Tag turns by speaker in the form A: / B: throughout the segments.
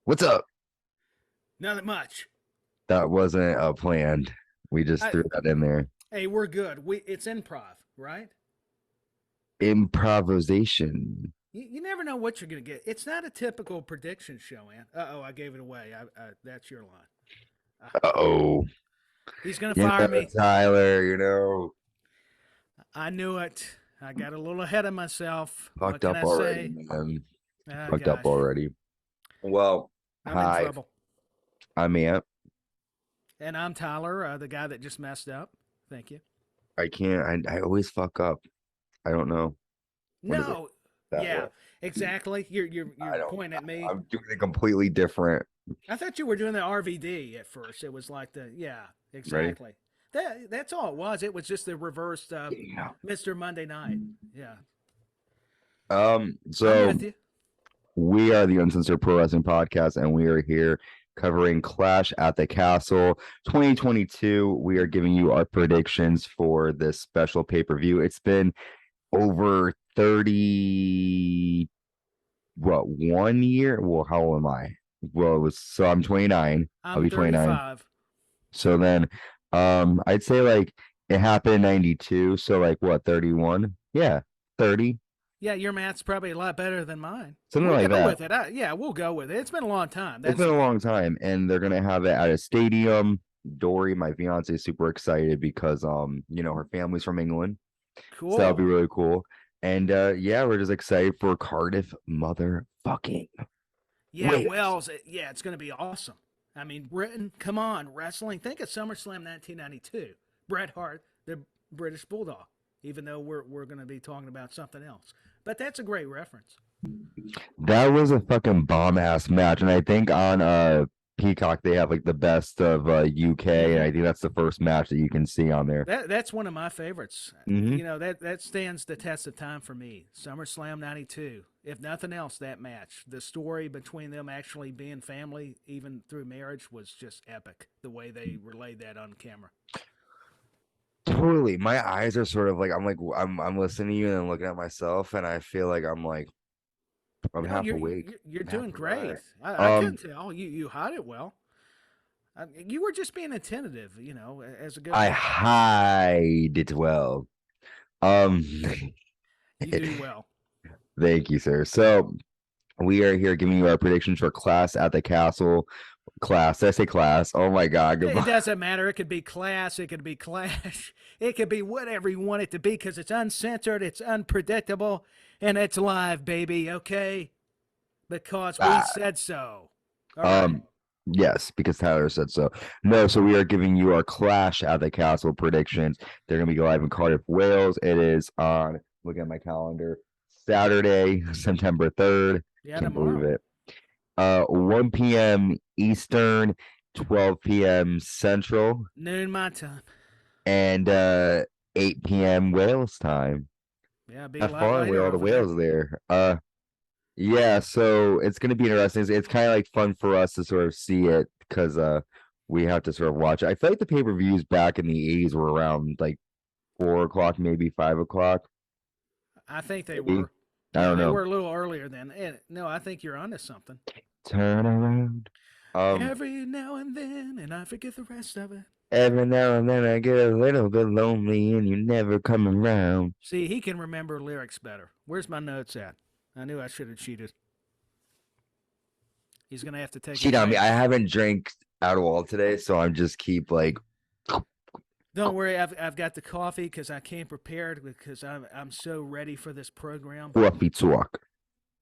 A: What's up?
B: Not much.
A: That wasn't planned. We just
B: I,
A: threw that in there.
B: hey, we're good. It's improv, right?
A: Improvisation.
B: You never know what you're gonna get. It's not a typical prediction show, man. I gave it away. That's your line.
A: Oh,
B: He's gonna fire me.
A: Tyler,
B: I knew it. I got a little ahead of myself. What
A: fucked
B: can
A: up
B: I
A: already,
B: say?
A: man.
B: Oh
A: Fucked up
B: gosh,
A: already. Well,
B: I'm in
A: hi,
B: trouble.
A: I'm Ant.
B: And I'm Tyler, the guy that just messed up. Thank you.
A: I can't. I always fuck up. I don't know. What is it
B: No,
A: that way?
B: yeah, exactly. You're
A: I don't.
B: pointing at me.
A: I'm doing it completely different.
B: I thought you were doing the RVD at first. It was like
A: Ready?
B: exactly. That's all it was. It was just the reversed
A: Yeah.
B: Mr. Monday Night. Yeah, I'm
A: So
B: with you.
A: we are the Uncensored Pro Wrestling Podcast, and we are here covering Clash at the Castle 2022. We are giving you our predictions for this special pay-per-view. It's been over 30, 1 year? Well, how old am I? Well, I'm 29. I'll
B: I'm
A: be 29.
B: 35.
A: So then, I'd say like it happened in 92. So like what, 31? Yeah, 30,
B: Yeah, your math's probably a lot better than mine.
A: something
B: We'll
A: like
B: go
A: that.
B: with it. Yeah, we'll go with it. It's been a long time.
A: It's been a long time, and they're gonna have it at a stadium. Dory, my fiance, is super excited because her family's from England, so that'll be
B: Cool.
A: really cool. And yeah, we're just excited for Cardiff motherfucking
B: Yeah,
A: Wales.
B: Wells. Yeah, it's going to be awesome. I mean, Britain, come on, wrestling. Think of SummerSlam 1992. Bret Hart, the British Bulldog. Even though we're going to be talking about something else, but that's a great reference.
A: That was a fucking bomb ass match, and I think on Peacock they have like the best of UK, and
B: hmm
A: I think that's the first match that you can see on there.
B: That's one of my favorites.
A: Hmm.
B: That stands the test of time for me. SummerSlam '92. If nothing else, that match, the story between them actually being family, even through marriage, was just epic. The way they relayed that on camera.
A: Totally, my eyes are sort of like I'm listening to you and I'm looking at myself, and I feel like I'm
B: No,
A: half awake.
B: you're
A: I'm half
B: doing great.
A: awake.
B: I
A: Um,
B: couldn't tell. You hide it well. You were just being attentive, as a good
A: I
B: man.
A: hide it well. Um,
B: You do well.
A: thank you, sir. So we are here giving you our predictions for Class at the Castle. Class, did I say class? Oh my God,
B: It
A: goodbye.
B: doesn't matter. It could be class. It could be clash. It could be whatever you want it to be because it's uncensored, it's unpredictable, and it's live, baby. Okay, because we
A: Ah,
B: said so. All right.
A: um, yes, because Tyler said so. No, so we are giving you our Clash at the Castle predictions. They're gonna be live in Cardiff, Wales. It is on. Look at my calendar. Saturday, September 3rd.
B: Yeah,
A: Can't believe
B: tomorrow,
A: it. 1 p.m. Eastern, 12 p.m. Central,
B: noon my time.
A: and 8 p.m. Wales time.
B: Yeah, be a
A: Have
B: lot
A: fun with
B: later
A: all the
B: over there.
A: whales there. Yeah, so it's gonna be interesting. It's kind of like fun for us to sort of see it because we have to sort of watch it. I feel like the pay-per-views back in the 80s were around like 4 o'clock, maybe 5 o'clock,
B: I think they
A: maybe.
B: were.
A: I
B: Yeah,
A: don't
B: they
A: know.
B: were a little earlier then. No, I think you're onto something.
A: Turn around. Um,
B: Every now and then, and I forget the rest of it.
A: every now and then I get a little bit lonely and you never come around.
B: See, he can remember lyrics better. Where's my notes at? I knew I should have cheated. He's gonna have to take a
A: Cheat on me.
B: break.
A: I haven't drank at all today, so I'm just keep like
B: Don't worry, I've got the coffee because I came prepared because I'm so ready for this program.
A: fluffy talk.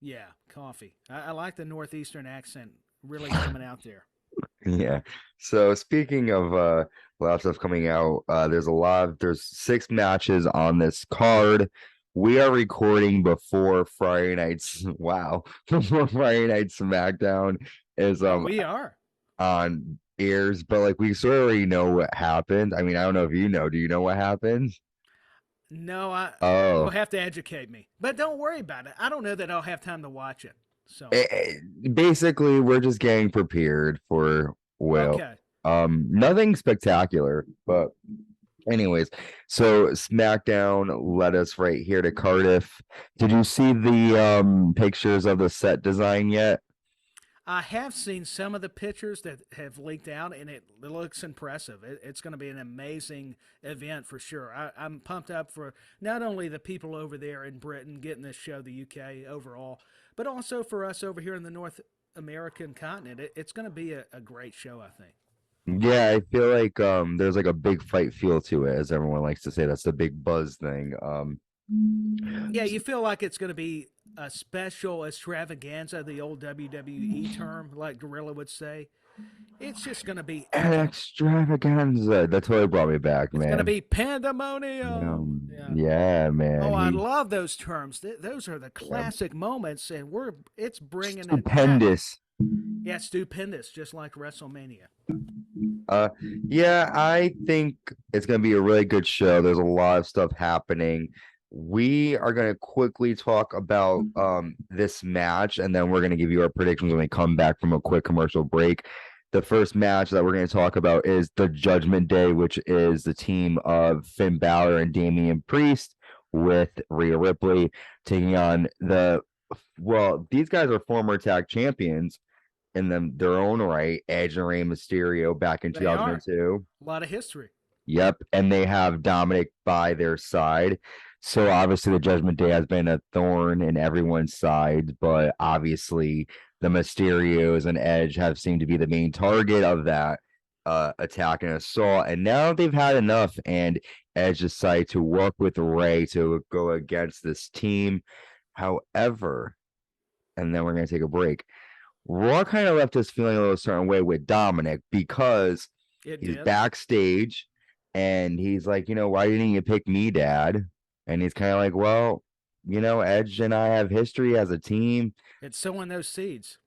B: Yeah, coffee. I like the northeastern accent really coming out there.
A: Yeah. So speaking of a lot of stuff coming out, there's 6 matches on this card. We are recording before Friday night's wow, before Friday night SmackDown is
B: Oh, we are.
A: on airs, but like we sort of already know what happened. I mean, I don't know if you know. Do you know what happened?
B: No, you'll
A: Oh,
B: have to educate me. But don't worry about it. I don't know that I'll have time to watch it. So
A: basically we're just getting prepared for Will.
B: okay.
A: Nothing spectacular, but anyways, so SmackDown led us right here to Cardiff. Did you see the pictures of the set design yet?
B: I have seen some of the pictures that have leaked out, and it looks impressive. It's going to be an amazing event for sure. I'm pumped up for not only the people over there in Britain getting this show, the UK overall, but also for us over here in the North American continent. It's going to be a great show, I think.
A: Yeah, I feel like there's like a big fight feel to it, as everyone likes to say. That's the big buzz thing.
B: Yeah, you feel like it's going to be a special extravaganza, the old WWE term, like Gorilla would say. It's just going to be
A: an extravaganza. That totally brought me back,
B: it's
A: man.
B: going to be pandemonium.
A: Yeah, man.
B: Oh, I love those terms. Those are the classic moments, and it's bringing
A: stupendous.
B: Yeah, stupendous, just like WrestleMania.
A: Yeah, I think it's gonna be a really good show. There's a lot of stuff happening. We are gonna quickly talk about this match, and then we're gonna give you our predictions when we come back from a quick commercial break. The first match that we're going to talk about is the Judgment Day, which is the team of Finn Balor and Damian Priest with Rhea Ripley taking on these guys are former tag champions in their own right, Edge and Rey Mysterio back in 2002.
B: A lot of history.
A: Yep, and they have Dominic by their side. So obviously the Judgment Day has been a thorn in everyone's side, but obviously the Mysterios and Edge have seemed to be the main target of that attack and assault. And now they've had enough, and Edge decided to work with Rey to go against this team. However, and then we're going to take a break. Raw kind of left us feeling a little certain way with Dominic because he's backstage and he's like, why didn't you pick me, Dad? And he's kind of like, well, Edge and I have history as a team.
B: It's sowing those seeds.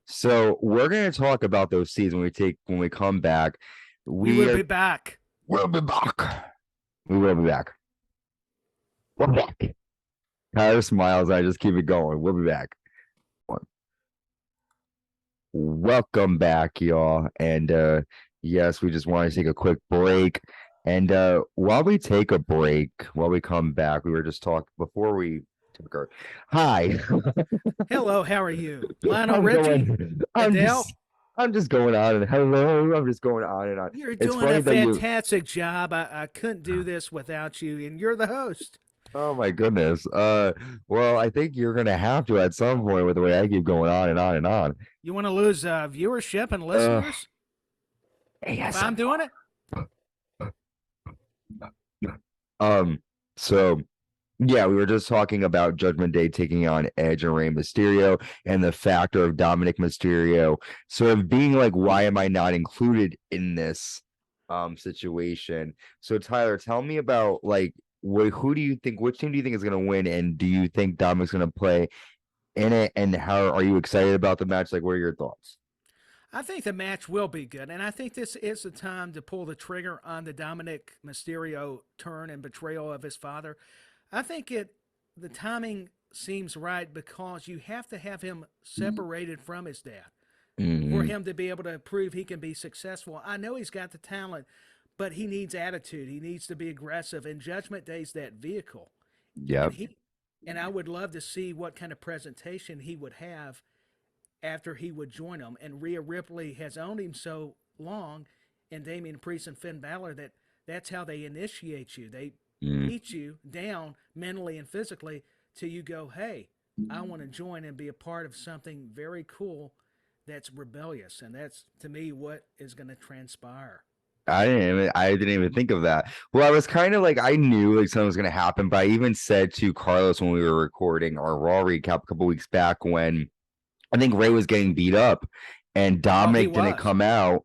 A: So we're going to talk about those seeds when we come back.
B: We will be back.
A: We'll be back. We will be back. We're back. Tyler smiles. I just keep it going. We'll be back. Welcome back, y'all. And yes, we just want to take a quick break. And while we take a break, while we come back, we were just talking before we took our hi.
B: Hello, how are you? Lionel Richie?
A: I'm just going on and hello. I'm just going on and on.
B: You're doing a fantastic job. I couldn't do this without you, and you're the host.
A: Oh my goodness. Well, I think you're gonna have to at some point with the way I keep going on and on and on.
B: You want to lose viewership and listeners?
A: Yes,
B: I'm doing it.
A: So yeah, we were just talking about Judgment Day taking on Edge and Rey Mysterio and the factor of Dominic Mysterio sort of being like, why am I not included in this situation? So Tyler, tell me about like which team do you think is going to win, and do you think Dominic's going to play in it, and how are you excited about the match? Like, what are your thoughts?
B: I think the match will be good, and I think this is the time to pull the trigger on the Dominic Mysterio turn and betrayal of his father. I think the timing seems right because you have to have him separated from his dad for him to be able to prove he can be successful. I know he's got the talent, but he needs attitude. He needs to be aggressive, and Judgment Day's that vehicle.
A: Yeah.
B: And I would love to see what kind of presentation he would have after he would join them. And Rhea Ripley has owned him so long, and Damian Priest and Finn Balor, that's how they initiate you. They beat you down mentally and physically till you go, hey, I want to join and be a part of something very cool that's rebellious. And that's, to me, what is going to transpire.
A: I didn't even think of that. Well, I was kind of like, I knew like something was going to happen, but I even said to Carlos when we were recording our Raw recap a couple weeks back when I think Rey was getting beat up and Dominic didn't come out.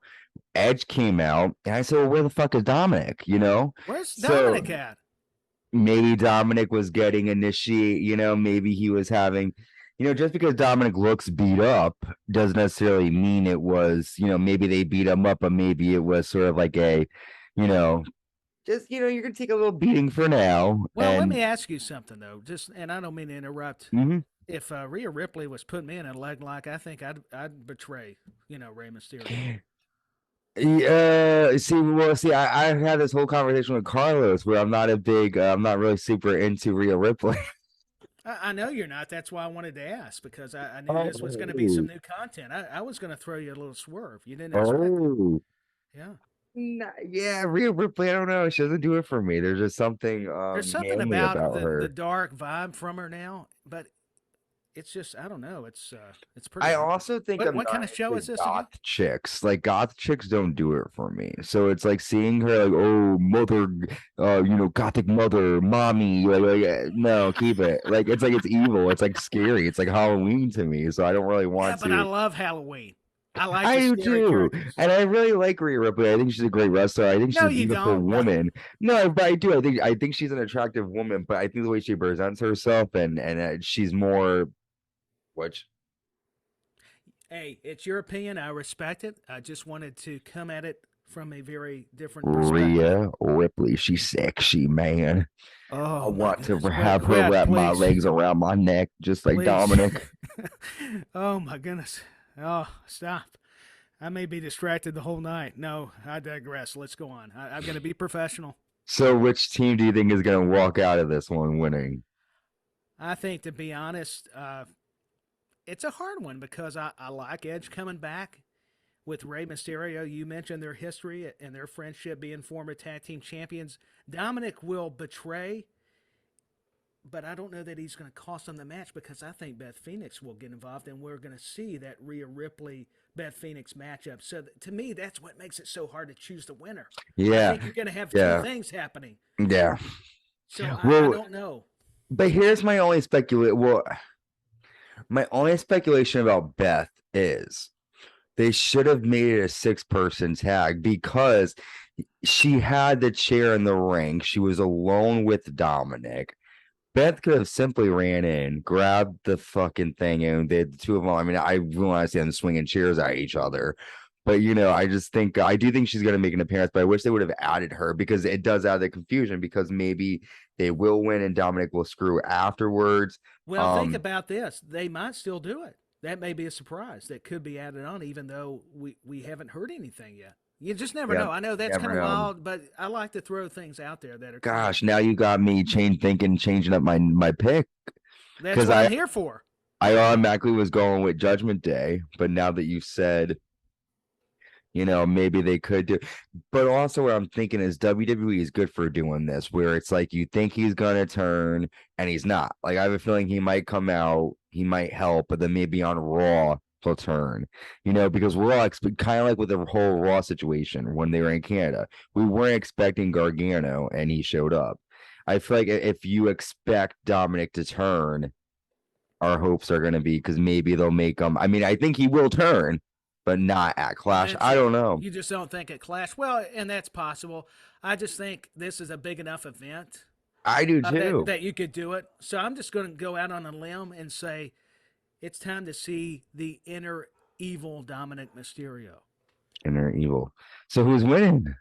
A: Edge came out, and I said, well, where the fuck is Dominic?
B: Where's Dominic at?
A: Maybe Dominic was getting initiated, maybe he was having, just because Dominic looks beat up doesn't necessarily mean it was, maybe they beat him up, but maybe it was sort of like a, just, you're going to take a little beating for now.
B: Well, let me ask you something, though, and I don't mean to interrupt.
A: Mm-hmm.
B: If Rhea Ripley was putting me in a leg lock, I think I'd betray, Rey Mysterio.
A: I had this whole conversation with Carlos where I'm not really super into Rhea Ripley.
B: I know you're not. That's why I wanted to ask, because I knew this was going to be
A: Oh,
B: some new content. I was going to throw you a little swerve. You didn't expect it.
A: oh.
B: Yeah.
A: Yeah, Rhea Ripley, I don't know. She doesn't do it for me. There's just something
B: There's something
A: manly
B: about
A: about
B: the
A: her.
B: dark vibe from her now, but it's just, I don't know. It's pretty
A: I
B: hard.
A: also think I'm
B: What
A: not
B: kind of show
A: into
B: is this again?
A: goth chicks. Like goth chicks don't do it for me. So it's like seeing her like, oh, mother, gothic mother, mommy. No, keep it. Like it's evil. It's like scary. It's like Halloween to me. So I don't really
B: Yeah,
A: want
B: but I
A: to.
B: love Halloween. I like
A: I
B: the
A: do
B: scary
A: too,
B: characters.
A: and I really like Rhea Ripley. I think she's a great wrestler. I think she's
B: No,
A: a
B: you
A: beautiful
B: don't. No.
A: woman. No, but I do. I think she's an attractive woman. But I think the way she presents herself and she's more what
B: Hey, it's your opinion. I respect it. I just wanted to come at it from a very different perspective.
A: Rhea Ripley. She's sexy, man. I
B: Oh my
A: want to
B: goodness,
A: have her
B: Brad,
A: wrap my
B: please,
A: legs around my neck, just like
B: please.
A: Dominic.
B: Oh my goodness. Oh, stop. I may be distracted the whole night. No, I digress. Let's go on. I'm going to be professional.
A: So, which team do you think is going to walk out of this one winning?
B: I think, to be honest, it's a hard one because I like Edge coming back with Rey Mysterio. You mentioned their history and their friendship being former tag team champions. Dominic will betray, but I don't know that he's going to cost them the match because I think Beth Phoenix will get involved and we're going to see that Rhea Ripley Beth Phoenix matchup. So to me, that's what makes it so hard to choose the winner. I
A: Yeah,
B: think you're going to have two
A: yeah,
B: things happening.
A: yeah.
B: So I
A: Well,
B: don't know.
A: but here's my only speculation. Well, my only speculation about Beth is they should have made it a six-person tag because she had the chair in the ring. She was alone with Dominic. Beth could have simply ran in, grabbed the fucking thing, and the two of them. I mean, I really want to see them swinging chairs at each other. But I just think I do think she's going to make an appearance. But I wish they would have added her because it does add the confusion. Because maybe they will win and Dominic will screw afterwards.
B: Well, think
A: Um,
B: about this. They might still do it. That may be a surprise that could be added on, even though we haven't heard anything yet. You just never
A: yeah,
B: know. I know that's
A: never
B: kind of
A: know.
B: wild, but I like to throw things out there that are kind of.
A: Gosh, now you got me changing up my pick
B: That's
A: because
B: what I'm
A: I
B: here for.
A: I automatically was going with Judgment Day, but now that you said maybe they could do. But also, what I'm thinking is WWE is good for doing this, where it's like you think he's gonna turn and he's not. Like I have a feeling he might come out, he might help, but then maybe on Raw he'll turn. Because we're all kind of like with the whole Raw situation when they were in Canada, we weren't expecting Gargano, and he showed up. I feel like if you expect Dominic to turn, our hopes are going to be because maybe they'll make him. I mean, I think he will turn, but not at Clash. I don't
B: Eventually,
A: know.
B: you just don't think it Clash. Well, and that's possible. I just think this is a big enough event
A: I do
B: that
A: too.
B: that you could do it. So I'm just going to go out on a limb and say it's time to see the inner evil Dominic Mysterio.
A: Inner evil. So who's winning?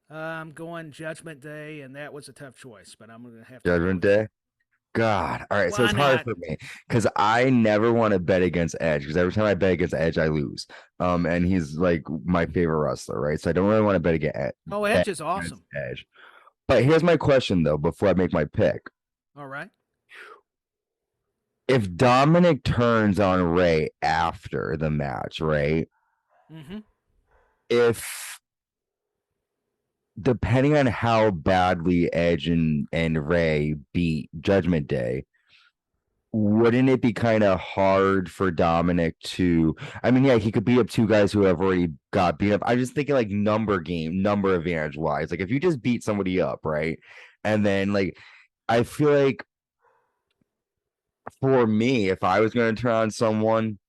B: I'm going Judgment Day, and that was a tough choice, but I'm going to have to go
A: Judgment
B: with that.
A: Day. God. All right. So
B: Why
A: it's hard
B: not?
A: for me because I never want to bet against Edge because every time I bet against Edge, I lose. And he's like my favorite wrestler, right? So I don't really want to
B: Oh,
A: bet
B: Edge is
A: against
B: awesome.
A: Edge. But here's my question though, before I make my pick.
B: All right.
A: If Dominic turns on Ray after the match, right?
B: Mm-hmm.
A: If depending on how badly Edge and Ray beat Judgment Day, wouldn't it be kind of hard for Dominic to? I mean, yeah, he could beat up two guys who have already got beat up. I'm just thinking like number advantage wise. Like if you just beat somebody up, right? And then like I feel like for me, if I was going to turn on someone,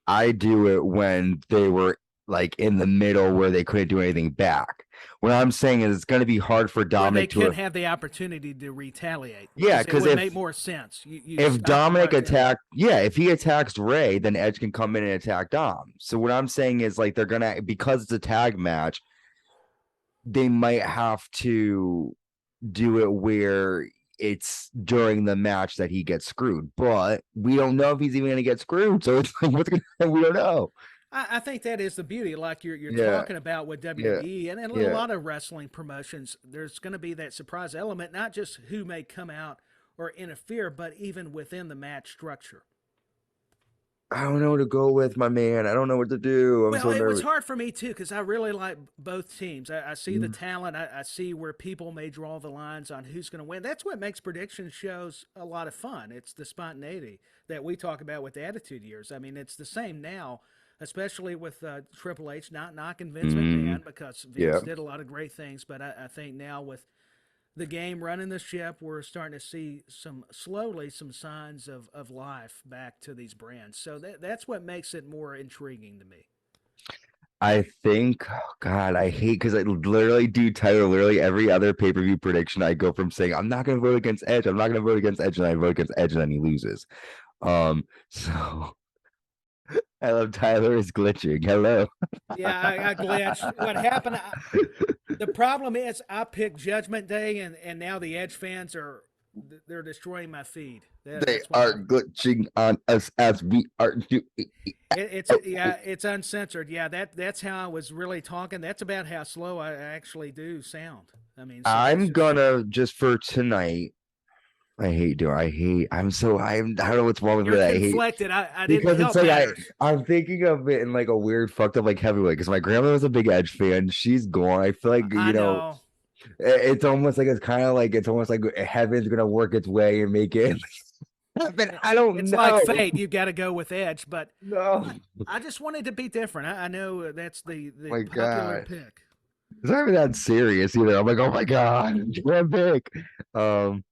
A: I do it when they were like in the middle where they couldn't do anything back. What I'm saying is it's going to be hard for
B: Where they
A: Dominic to.
B: couldn't have the opportunity to retaliate.
A: Yeah,
B: It
A: because
B: would
A: if
B: make more sense. You
A: if
B: stop them
A: Dominic
B: right there.
A: attacked, yeah, if he attacks Ray, then Edge can come in and attack Dom. So what I'm saying is like they're gonna because it's a tag match, they might have to do it where it's during the match that he gets screwed. But we don't know if he's even gonna get screwed. So it's like what's gonna we don't know.
B: I think that is the beauty, like you're
A: Yeah,
B: talking about with
A: yeah,
B: WWE and a
A: yeah.
B: lot of wrestling promotions. There's going to be that surprise element, not just who may come out or interfere, but even within the match structure.
A: I don't know what to go with, my man. I don't know what to do. I'm
B: Well,
A: so
B: it was
A: nervous.
B: hard for me too because I really like both teams. I see the talent. I see where people may draw the lines on who's going to win. That's what makes prediction shows a lot of fun. It's the spontaneity that we talk about with the Attitude Years. I mean, it's the same now, especially with Triple H. Not knocking Vince
A: Mm,
B: McMahon because
A: yeah.
B: Vince did a lot of great things, but I think now with the game running the ship, we're starting to see some signs of life back to these brands. So that's what makes it more intriguing to me.
A: I think, oh God, I hate because I literally do title literally every other pay-per-view prediction. I go from saying I'm not going to vote against Edge, I'm not going to vote against Edge, and I vote against Edge, and then he loses. So I love Tyler is glitching. Hello.
B: Yeah, I glitched. What happened? The problem is I picked Judgment Day, and now the Edge fans they're destroying my feed.
A: They
B: That's what
A: are
B: happened.
A: glitching on us as we are doing.
B: It's uncensored. Yeah, that's how I was really talking. That's about how slow I actually do sound. I mean, so that's
A: I'm
B: just
A: gonna just for tonight. I don't know what's wrong with
B: you're
A: it. I hate
B: conflicted. I didn't
A: because it's
B: help
A: like
B: matters.
A: I'm thinking of it in like a weird fucked up like heavyweight because my grandma was a big Edge fan. She's gone. I feel like
B: I know.
A: it's almost like it's almost like heaven's gonna work its way and make it happen. I don't
B: It's like
A: know.
B: fate. You got to go with Edge, but
A: No.
B: I just wanted to be different. I know that's the
A: My
B: popular
A: God.
B: pick.
A: It's not even that serious either. I'm like, oh my God, what pick? Um,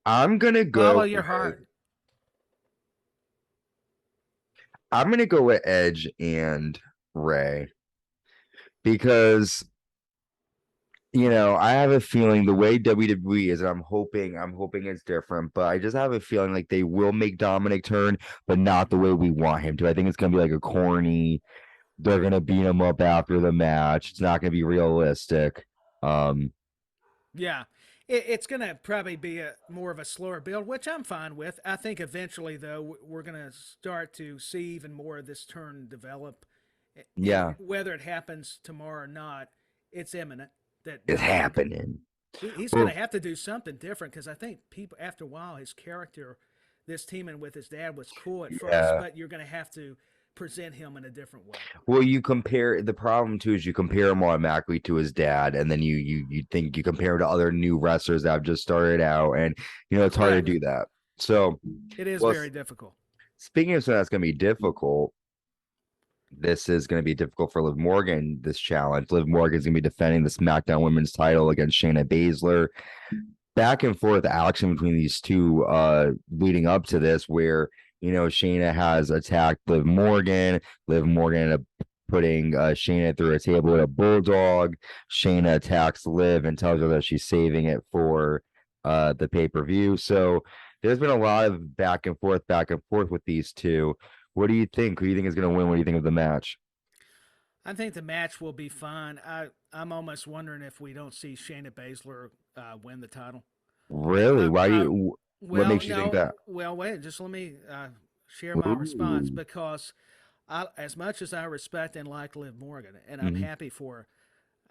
A: I'm gonna
B: Follow
A: go
B: your
A: with
B: heart.
A: Edge and Ray because I have a feeling the way WWE is, and I'm hoping it's different, but I just have a feeling like they will make Dominic turn, but not the way we want him to. I think it's gonna be like a corny, they're gonna beat him up after the match. It's not gonna be realistic. Um,
B: Yeah. It's going to probably be a more of a slower build, which I'm fine with. I think eventually, though, we're going to start to see even more of this turn develop. And
A: yeah,
B: whether it happens tomorrow or not, it's imminent that
A: it's
B: Dominic,
A: happening.
B: he's going
A: Well,
B: to have to do something different because I think people, after a while, his character, this teaming with his dad was cool at first,
A: yeah.
B: but you're going to have to present him in a different way.
A: Well, you compare the problem too is you compare him automatically to his dad, and then you think you compare him to other new wrestlers that have just started out, and it's hard to
B: Correct.
A: do that. So,
B: It is
A: well,
B: very difficult.
A: speaking of something that's going to be difficult, this is going to be difficult for Liv Morgan. This challenge, Liv Morgan is going to be defending the SmackDown Women's title against Shayna Baszler. Back and forth action between these two, leading up to this, where Shayna has attacked Liv Morgan. Liv Morgan ended up putting Shayna through a table with a bulldog. Shayna attacks Liv and tells her that she's saving it for the pay-per-view. So there's been a lot of back and forth with these two. What do you think? Who do you think is going to win? What do you think of the match?
B: I think the match will be fun. I'm almost wondering if we don't see Shayna Baszler win the title.
A: Really?
B: I,
A: Why do
B: I,
A: you? What
B: well,
A: makes you think
B: no,
A: that?
B: well, wait, just let me share my response
A: Ooh.
B: because as much as I respect and like Liv Morgan, and I'm
A: Mhm.
B: happy for her,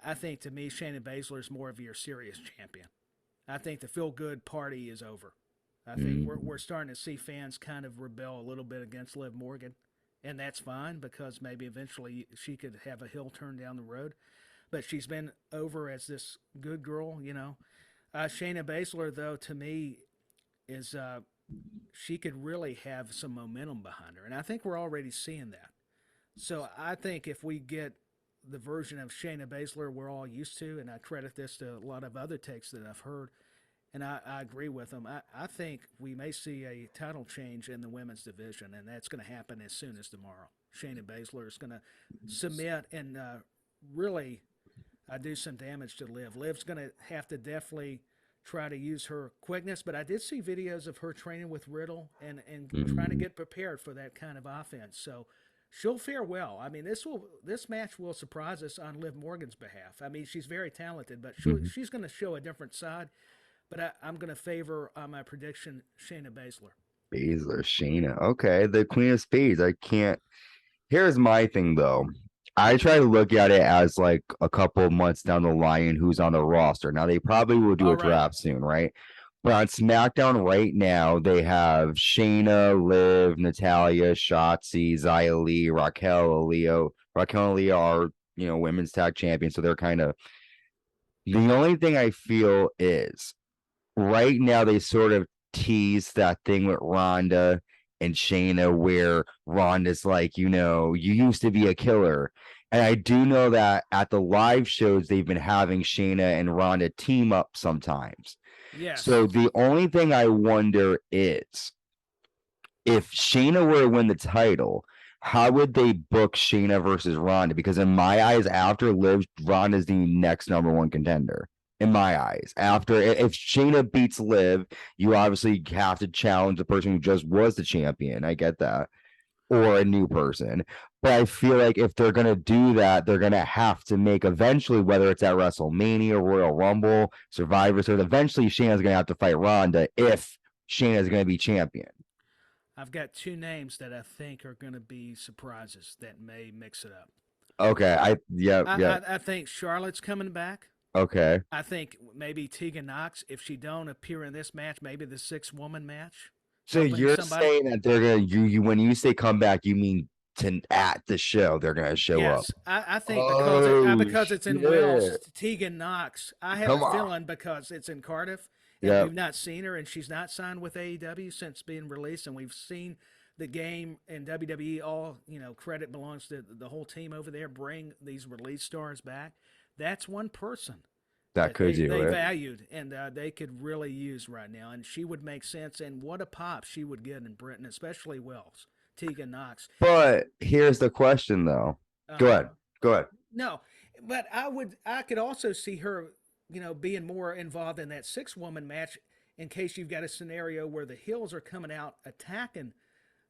B: I think to me Shayna Baszler is more of your serious champion. I think the feel good party is over. I think
A: Mhm.
B: we're starting to see fans kind of rebel a little bit against Liv Morgan, and that's fine because maybe eventually she could have a hill turn down the road. But she's been over as this good girl, you know. Shayna Baszler, though, to me, is she could really have some momentum behind her, and I think we're already seeing that. So I think if we get the version of Shayna Baszler we're all used to, and I credit this to a lot of other takes that I've heard, and I agree with them. I think we may see a title change in the women's division, and that's going to happen as soon as tomorrow. Shayna Baszler is going to submit and really do some damage to Liv. Liv's going to have to definitely try to use her quickness, but I did see videos of her training with Riddle and trying to
A: Mhm.
B: get prepared for that kind of offense. So she'll fare well. I mean, this match will surprise us on Liv Morgan's behalf. I mean, she's very talented, but
A: Mhm.
B: she's going to show a different side. But I'm going to favor my prediction Shayna Baszler.
A: Baszler, Shayna. Okay, the Queen of Spades. I can't. Here's my thing though. I try to look at it as like a couple of months down the line who's on the roster. Now they probably will do
B: All
A: a
B: right.
A: draft soon, right? But on SmackDown right now, they have Shayna, Liv, Natalia, Shotzi, Xia Li, Raquel, Leo. Raquel and Leo are, women's tag champions, so they're kind of the only thing I feel is right now they sort of tease that thing with Ronda and Shayna where Ronda's like, you used to be a killer. And I do know that at the live shows, they've been having Shayna and Ronda team up sometimes.
B: Yes.
A: So the only thing I wonder is if Shayna were to win the title, how would they book Shayna versus Ronda? Because in my eyes, after Liv, Ronda's the next number one contender. In my eyes, after if Shayna beats Liv, you obviously have to challenge the person who just was the champion. I get that, or a new person. But I feel like if they're gonna do that, they're gonna have to make eventually, whether it's at WrestleMania, Royal Rumble, Survivor Series, eventually Shayna's gonna have to fight Ronda if Shayna's gonna be champion.
B: I've got two names that I think are going to be surprises that may mix it up.
A: Okay,
B: I think Charlotte's coming back.
A: Okay.
B: I think maybe Tegan Knox, if she don't appear in this match, maybe the 6-woman match.
A: So you're saying that they're gonna you when you say come back, you mean at the show they're gonna show up?
B: Yes, I think because it's in
A: shit.
B: Wales, Tegan Knox. I have
A: Come
B: a
A: on.
B: feeling because it's in Cardiff, and
A: Yep.
B: we've not seen her, and she's not signed with AEW since being released, and we've seen the game and WWE. All credit belongs to the whole team over there. Bring these release stars back. That's one person
A: That could
B: they
A: do it.
B: valued and they could really use right now, and she would make sense. And what a pop she would get in Britain, especially Wales. Tegan Knox.
A: But here's the question, though. Go ahead. Go ahead.
B: No, but I could also see her, being more involved in that 6-woman match in case you've got a scenario where the heels are coming out attacking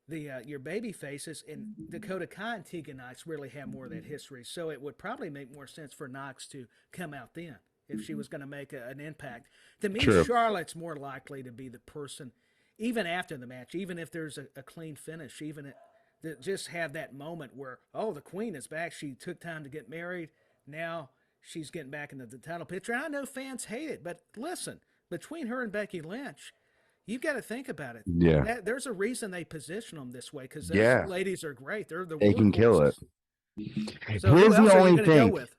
B: your baby faces, and Dakota Kai and Tegan Knox really have more of that history. So it would probably make more sense for Knox to come out then if she was going to make an impact. To me,
A: True.
B: Charlotte's more likely to be the person, even after the match, even if there's a clean finish, just have that moment where, oh, the queen is back. She took time to get married. Now she's getting back into the title picture. I know fans hate it, but listen, between her and Becky Lynch, you've got to think about it.
A: Yeah.
B: There's a reason they position them this way, because those ladies are great. They're
A: They can kill it.
B: So
A: here's
B: who else
A: the
B: are you
A: only
B: gonna go
A: thing.
B: with?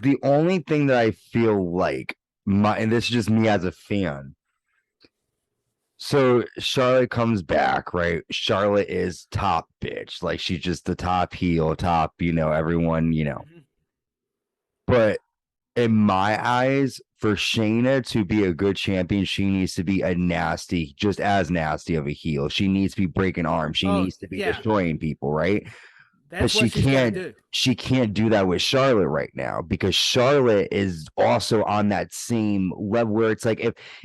A: The only thing that I feel like and this is just me as a fan. So Charlotte comes back, right? Charlotte is top bitch. Like she's just the top heel, top, everyone,
B: Mm-hmm.
A: But in my eyes, for Shayna to be a good champion, she needs to be just as nasty of a heel. She needs to be breaking arms. She needs to be destroying people, right?
B: That's
A: but
B: what she's gotta do.
A: She can't do that with Charlotte right now because Charlotte is also on that same level where it's like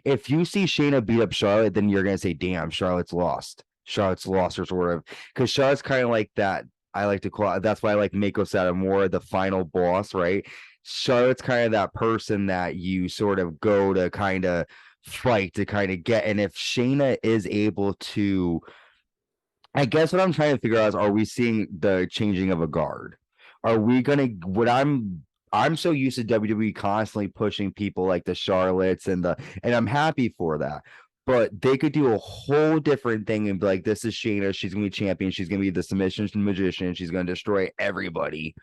A: if you see Shayna beat up Charlotte, then you're gonna say, damn, Charlotte's lost. Charlotte's lost, or sort of, because Charlotte's kind of like that. I like to call it, that's why I like Mako Satomura, the final boss, right? Charlotte's kind of that person that you sort of go to kind of fight to kind of get. And if Shayna is able to, I guess what I'm trying to figure out is, are we seeing the changing of a guard? Are we gonna? I'm so used to WWE constantly pushing people like the Charlottes and I'm happy for that. But they could do a whole different thing and be like, this is Shayna. She's gonna be champion. She's gonna be the submission magician. She's gonna destroy everybody.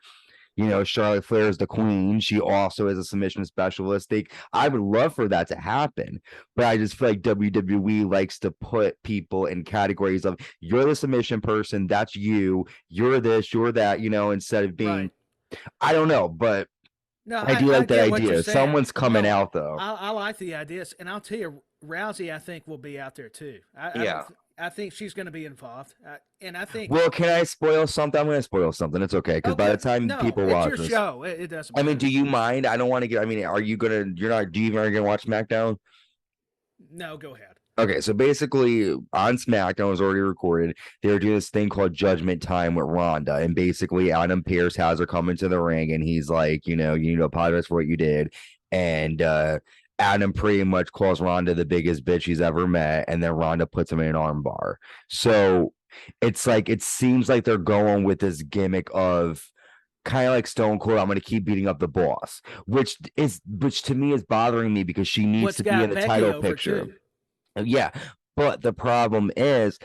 A: Charlotte Flair is the queen. She also is a submission specialist. I would love for that to happen, but I just feel like WWE likes to put people in categories of, you're the submission person, that's you, you're this, you're that, instead of being,
B: Right.
A: I don't know, but
B: No,
A: I do like that idea.
B: saying.
A: Someone's coming out though.
B: I like the ideas, and I'll tell you, Rousey, I think, will be out there too. I think she's going to be involved, and I think.
A: Well, can I spoil something? I'm going to spoil something. It's okay, because by the time people watch
B: it's your
A: this,
B: show. It doesn't matter.
A: I mean, do you mind? I don't want to get. I mean, are you gonna? You're not. Do you even are you gonna watch SmackDown?
B: No, go ahead.
A: Okay, so basically on SmackDown, was already recorded. They were doing this thing called Judgment Time with Ronda, and basically Adam Pearce has her come into the ring, and he's like, you need to apologize for what you did, and Adam pretty much calls Ronda the biggest bitch he's ever met, and then Ronda puts him in an armbar. So it's like, it seems like they're going with this gimmick of kind of like Stone Cold, I'm going to keep beating up the boss, which to me is bothering me because she needs
B: What's
A: to be
B: got
A: in the
B: Becky
A: title
B: over
A: picture.
B: too.
A: Yeah, but the problem is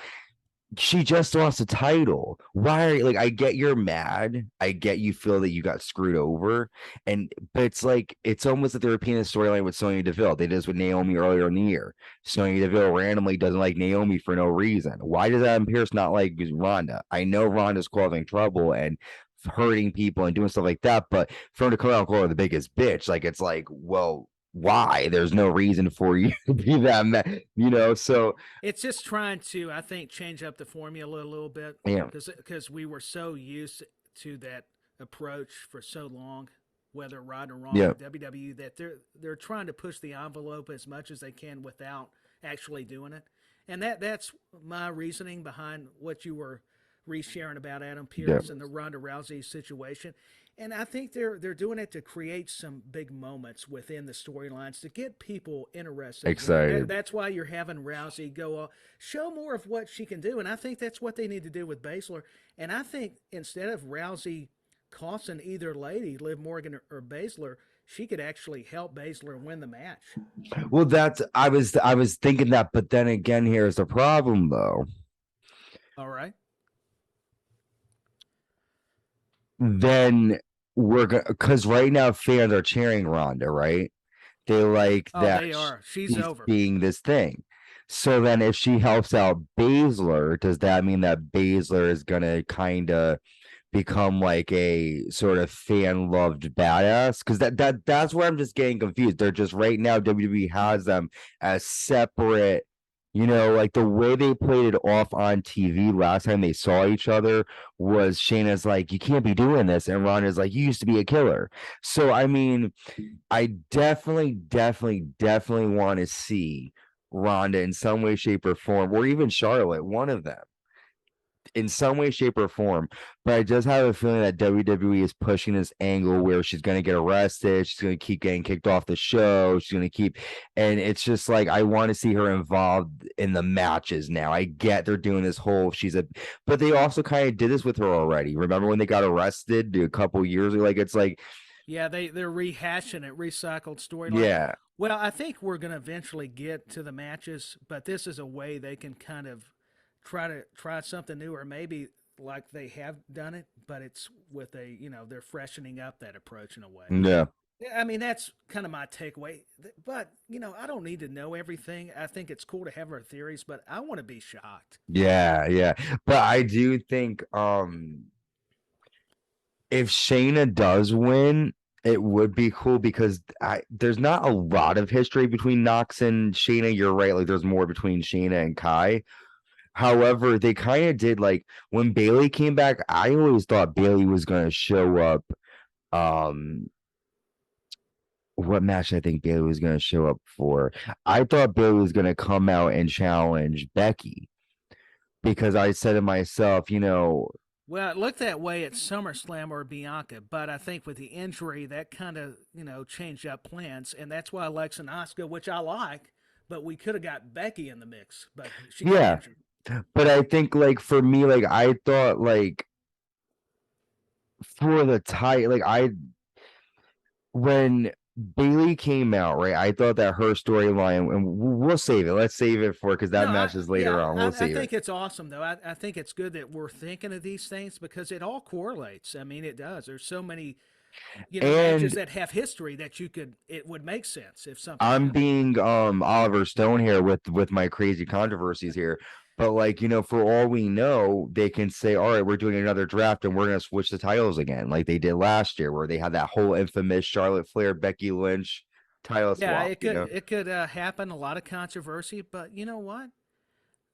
A: she just lost a title. Why are you like, I get you're mad. I get you feel that you got screwed over. But it's like, it's almost like they're repeating the storyline with Sonya Deville. They did this with Naomi earlier in the year. Sonya Deville randomly doesn't like Naomi for no reason. Why does Adam Pearce not like Ronda? I know Ronda's causing trouble and hurting people and doing stuff like that, but for him to come out and call her the biggest bitch, like, it's like, well, why? There's no reason for you to be that mad, so
B: It's just trying to, I think, change up the formula a little bit.
A: yeah.
B: Because we were so used to that approach for so long, whether right or wrong
A: Yeah.
B: with WWE, that they're trying to push the envelope as much as they can without actually doing it. And that's my reasoning behind what you were resharing about Adam Pearce and the Ronda Rousey situation. And I think they're doing it to create some big moments within the storylines to get people interested.
A: Excited.
B: That's why you're having Rousey go show more of what she can do. And I think that's what they need to do with Baszler. And I think instead of Rousey costing either lady, Liv Morgan or Baszler, she could actually help Baszler win the match.
A: Well, I was thinking that, but then again, here's the problem though.
B: All right.
A: Then we're gonna, because right now fans are cheering Ronda, right? They like that
B: they are. She's over
A: being this thing. So then if she helps out Baszler, does that mean that Baszler is gonna kind of become like a sort of fan loved badass? Because that's where I'm just getting confused. They're just right now WWE has them as separate. Like the way they played it off on TV last time they saw each other was Shayna's like, you can't be doing this, and Ronda's like, you used to be a killer. So I mean, I definitely want to see Ronda in some way, shape, or form, or even Charlotte, one of them, in some way, shape, or form. But I just have a feeling that WWE is pushing this angle where she's going to get arrested. She's going to keep getting kicked off the show. She's going to keep, and it's just like, I want to see her involved in the matches now. I get they're doing this whole, but they also kind of did this with her already. Remember when they got arrested a couple years ago? Like, it's like,
B: yeah, they're rehashing it, recycled storyline.
A: Yeah.
B: Well, I think we're going to eventually get to the matches, but this is a way they can kind of try something new, or maybe like they have done it, but it's with they're freshening up that approach in a way.
A: Yeah.
B: I mean, that's kind of my takeaway. But, I don't need to know everything. I think it's cool to have our theories, but I want to be shocked.
A: Yeah. But I do think if Shayna does win, it would be cool because there's not a lot of history between Nox and Shayna. You're right. Like, there's more between Shayna and Kai. However, they kind of did, like, when Bayley came back, I always thought Bayley was going to show up. What match I think Bayley was going to show up for? I thought Bayley was going to come out and challenge Becky because I said to myself,
B: well, it looked that way at SummerSlam or Bianca, but I think with the injury, that kind of, changed up plans, and that's why Lex and Asuka, which I like, but we could have got Becky in the mix, but she got injured.
A: But I think, like, for me, like, I thought, like, for the title, like, when Bayley came out, right, I thought that her storyline, and we'll save it. Let's save it because that match is later on. We'll save it.
B: I think it's awesome, though. I think it's good that we're thinking of these things because it all correlates. I mean, it does. There's so many, matches that have history that it would make sense if something.
A: I'm
B: happened.
A: being Oliver Stone here with my crazy controversies here. But, like, for all we know, they can say, all right, we're doing another draft and we're going to switch the titles again, like they did last year, where they had that whole infamous Charlotte Flair, Becky Lynch title swap.
B: Yeah, it could happen. A lot of controversy, but you know what?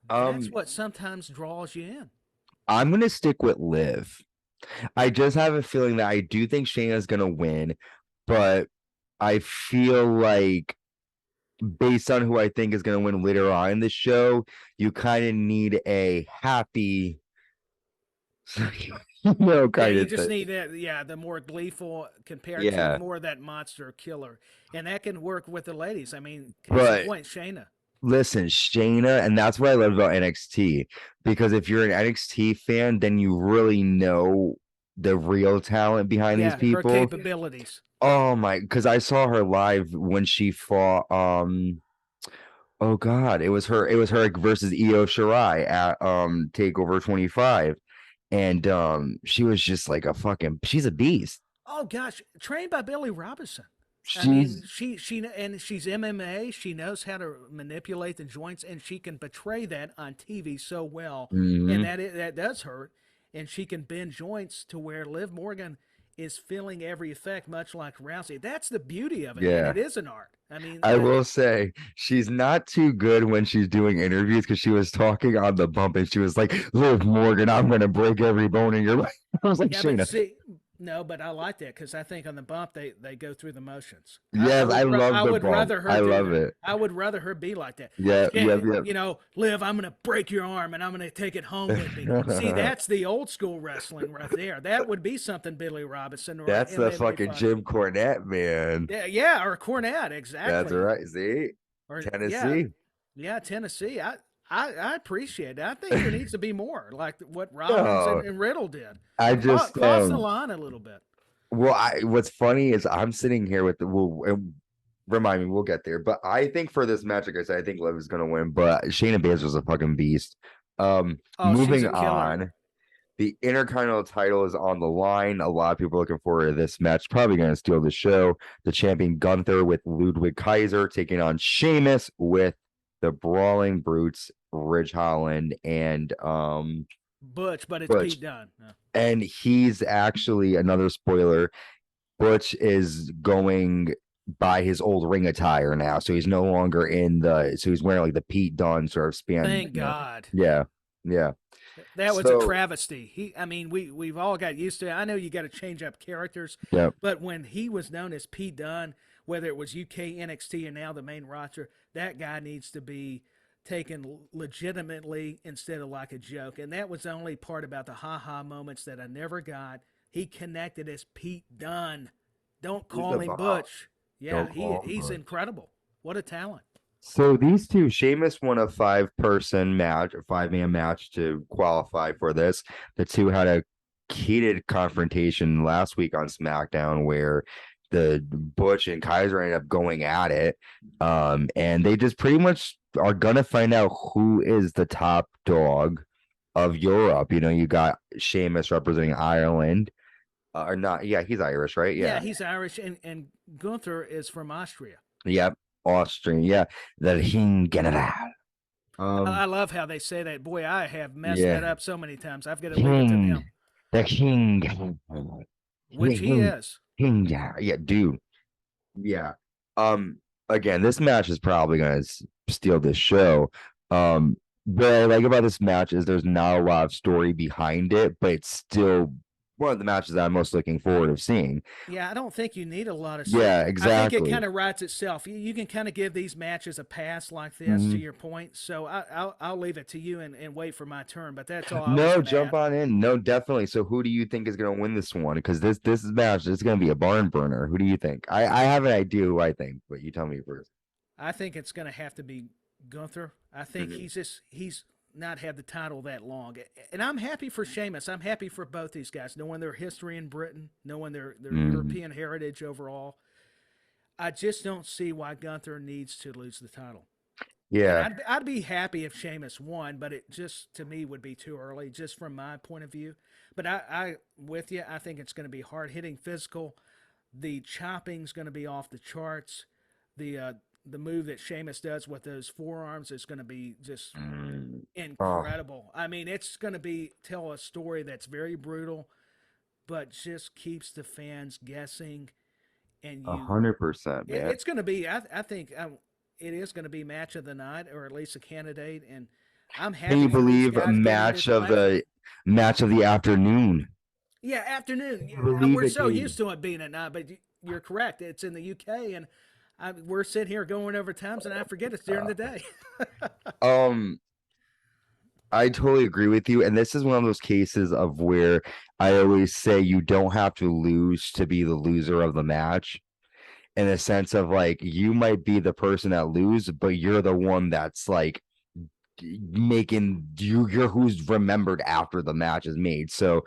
B: That's what sometimes draws you in.
A: I'm going to stick with Liv. I just have a feeling that I do think Shayna's going to win, but I feel like, based on who I think is going to win later on in the show, you kind of need a happy,
B: you just need that, the more gleeful compared to more of that monster killer, and that can work with the ladies. I mean, case in point, Shayna.
A: Listen, Shayna, and that's what I love about NXT, because if you're an NXT fan, then you really know the real talent behind these
B: Her
A: people.
B: capabilities.
A: Oh my, because I saw her live when she fought oh God, it was her versus Iyo Sky at Takeover 25. And she was just like she's a beast.
B: Oh gosh, trained by Billy Robinson. I mean,
A: She's
B: she's MMA. She knows how to manipulate the joints, and she can portray that on TV so well. And
A: mhm.
B: that does hurt. And she can bend joints to where Liv Morgan is feeling every effect, much like Rousey. That's the beauty of it, and
A: Yeah.
B: it is an art. I mean,
A: I will say she's not too good when she's doing interviews because she was talking on the bump and she was like, Liv Morgan, I'm gonna break every bone in your life. I was like,
B: yeah, but
A: Shayna.
B: see, no, but I like that because I think on the bump they go through the motions.
A: Yes, I love
B: I
A: the
B: would
A: bump.
B: rather her
A: I
B: do
A: love
B: that.
A: it.
B: I would rather her be like that.
A: Yeah,
B: Yeah,
A: yeah,
B: you know, Liv, I'm gonna break your arm and I'm gonna take it home with me. See,
A: yeah.
B: that's the old school wrestling right there. That would be something Billy Robinson or
A: That's the
B: MMA
A: fucking
B: fighter.
A: Jim Cornette, man.
B: Yeah, or Cornette,
A: That's
B: exactly.
A: right. See?
B: Or
A: Tennessee.
B: yeah, Tennessee. I appreciate it. I think there needs to be more, like what Rollins
A: No,
B: and Riddle did.
A: I just
B: Cross the line a little bit.
A: well, what's funny is I'm sitting here with remind me, we'll get there. But I think for this match, like I said, I think Liv is gonna win. But Shayna Baszler is a fucking beast.
B: Oh, she's
A: Moving
B: a killer.
A: on, the Intercontinental title is on the line. A lot of people are looking forward to this match. Probably gonna steal the show. The champion Gunther with Ludwig Kaiser taking on Sheamus with the Brawling Brutes, Ridge Holland, and
B: Butch, but it's
A: Butch.
B: Pete Dunne. Yeah.
A: And he's actually another spoiler. Butch is going by his old ring attire now, so he's no longer so he's wearing like the Pete Dunne sort of span.
B: Thank God.
A: Yeah.
B: That was a travesty. I mean, we've all got used to it. I know you got to change up characters.
A: Yeah.
B: But when he was known as Pete Dunne, whether it was UK NXT and now the main roster, that guy needs to be taken legitimately instead of like a joke. And that was the only part about the ha-ha moments that I never got. He connected as Pete Dunne. Don't call him Butch. Yeah, he's incredible. What a talent.
A: So these two, Sheamus won a 5-man match to qualify for this. The two had a heated confrontation last week on SmackDown where the Butch and Kaiser ended up going at it. And they just pretty much are gonna find out who is the top dog of Europe. You know, you got Sheamus representing Ireland. Or not, yeah, he's Irish, right?
B: Yeah, he's Irish, and Gunther is from Austria.
A: Yep, Austrian, yeah. The King General.
B: I love how they say that. Boy, I have messed that up so many times. I've got to leave it to them.
A: The King.
B: Which he is.
A: King, yeah, dude. Yeah. Again, this match is probably gonna steal this show. What I like about this match is there's not a lot of story behind it, but it's still one of the matches that I'm most looking forward to seeing.
B: Yeah, I don't think you need a lot of stuff.
A: Yeah, exactly.
B: I think it kind of writes itself. You can kind of give these matches a pass like this, to your point. So I'll leave it to you and wait for my turn. But that's all.
A: No, jump on in. No, definitely. So who do you think is going to win this one? Because this match is going to be a barn burner. Who do you think? I have an idea who I think, but you tell me first.
B: I think it's going to have to be Gunther. I think he's not had the title that long. And I'm happy for Sheamus. I'm happy for both these guys, knowing their history in Britain, knowing their European heritage overall. I just don't see why Gunther needs to lose the title.
A: Yeah.
B: I'd be happy if Sheamus won, but it just, to me, would be too early, just from my point of view. But I with you, I think it's going to be hard-hitting, physical. The chopping's going to be off the charts. The move that Sheamus does with those forearms is going to be just incredible. I mean, it's going to tell a story that's very brutal, but just keeps the fans guessing. And
A: 100%, man.
B: It's going to be. I think it is going to be match of the night, or at least a candidate. And I'm happy.
A: Can you believe a match of the afternoon?
B: Yeah, afternoon. We're so used to it being at night, but you're correct. It's in the UK, and we're sitting here going over times, and I forget it's during the day.
A: I totally agree with you. And this is one of those cases of where I always say you don't have to lose to be the loser of the match. In a sense of like, you might be the person that lose, but you're the one that's like making you're who's remembered after the match is made. So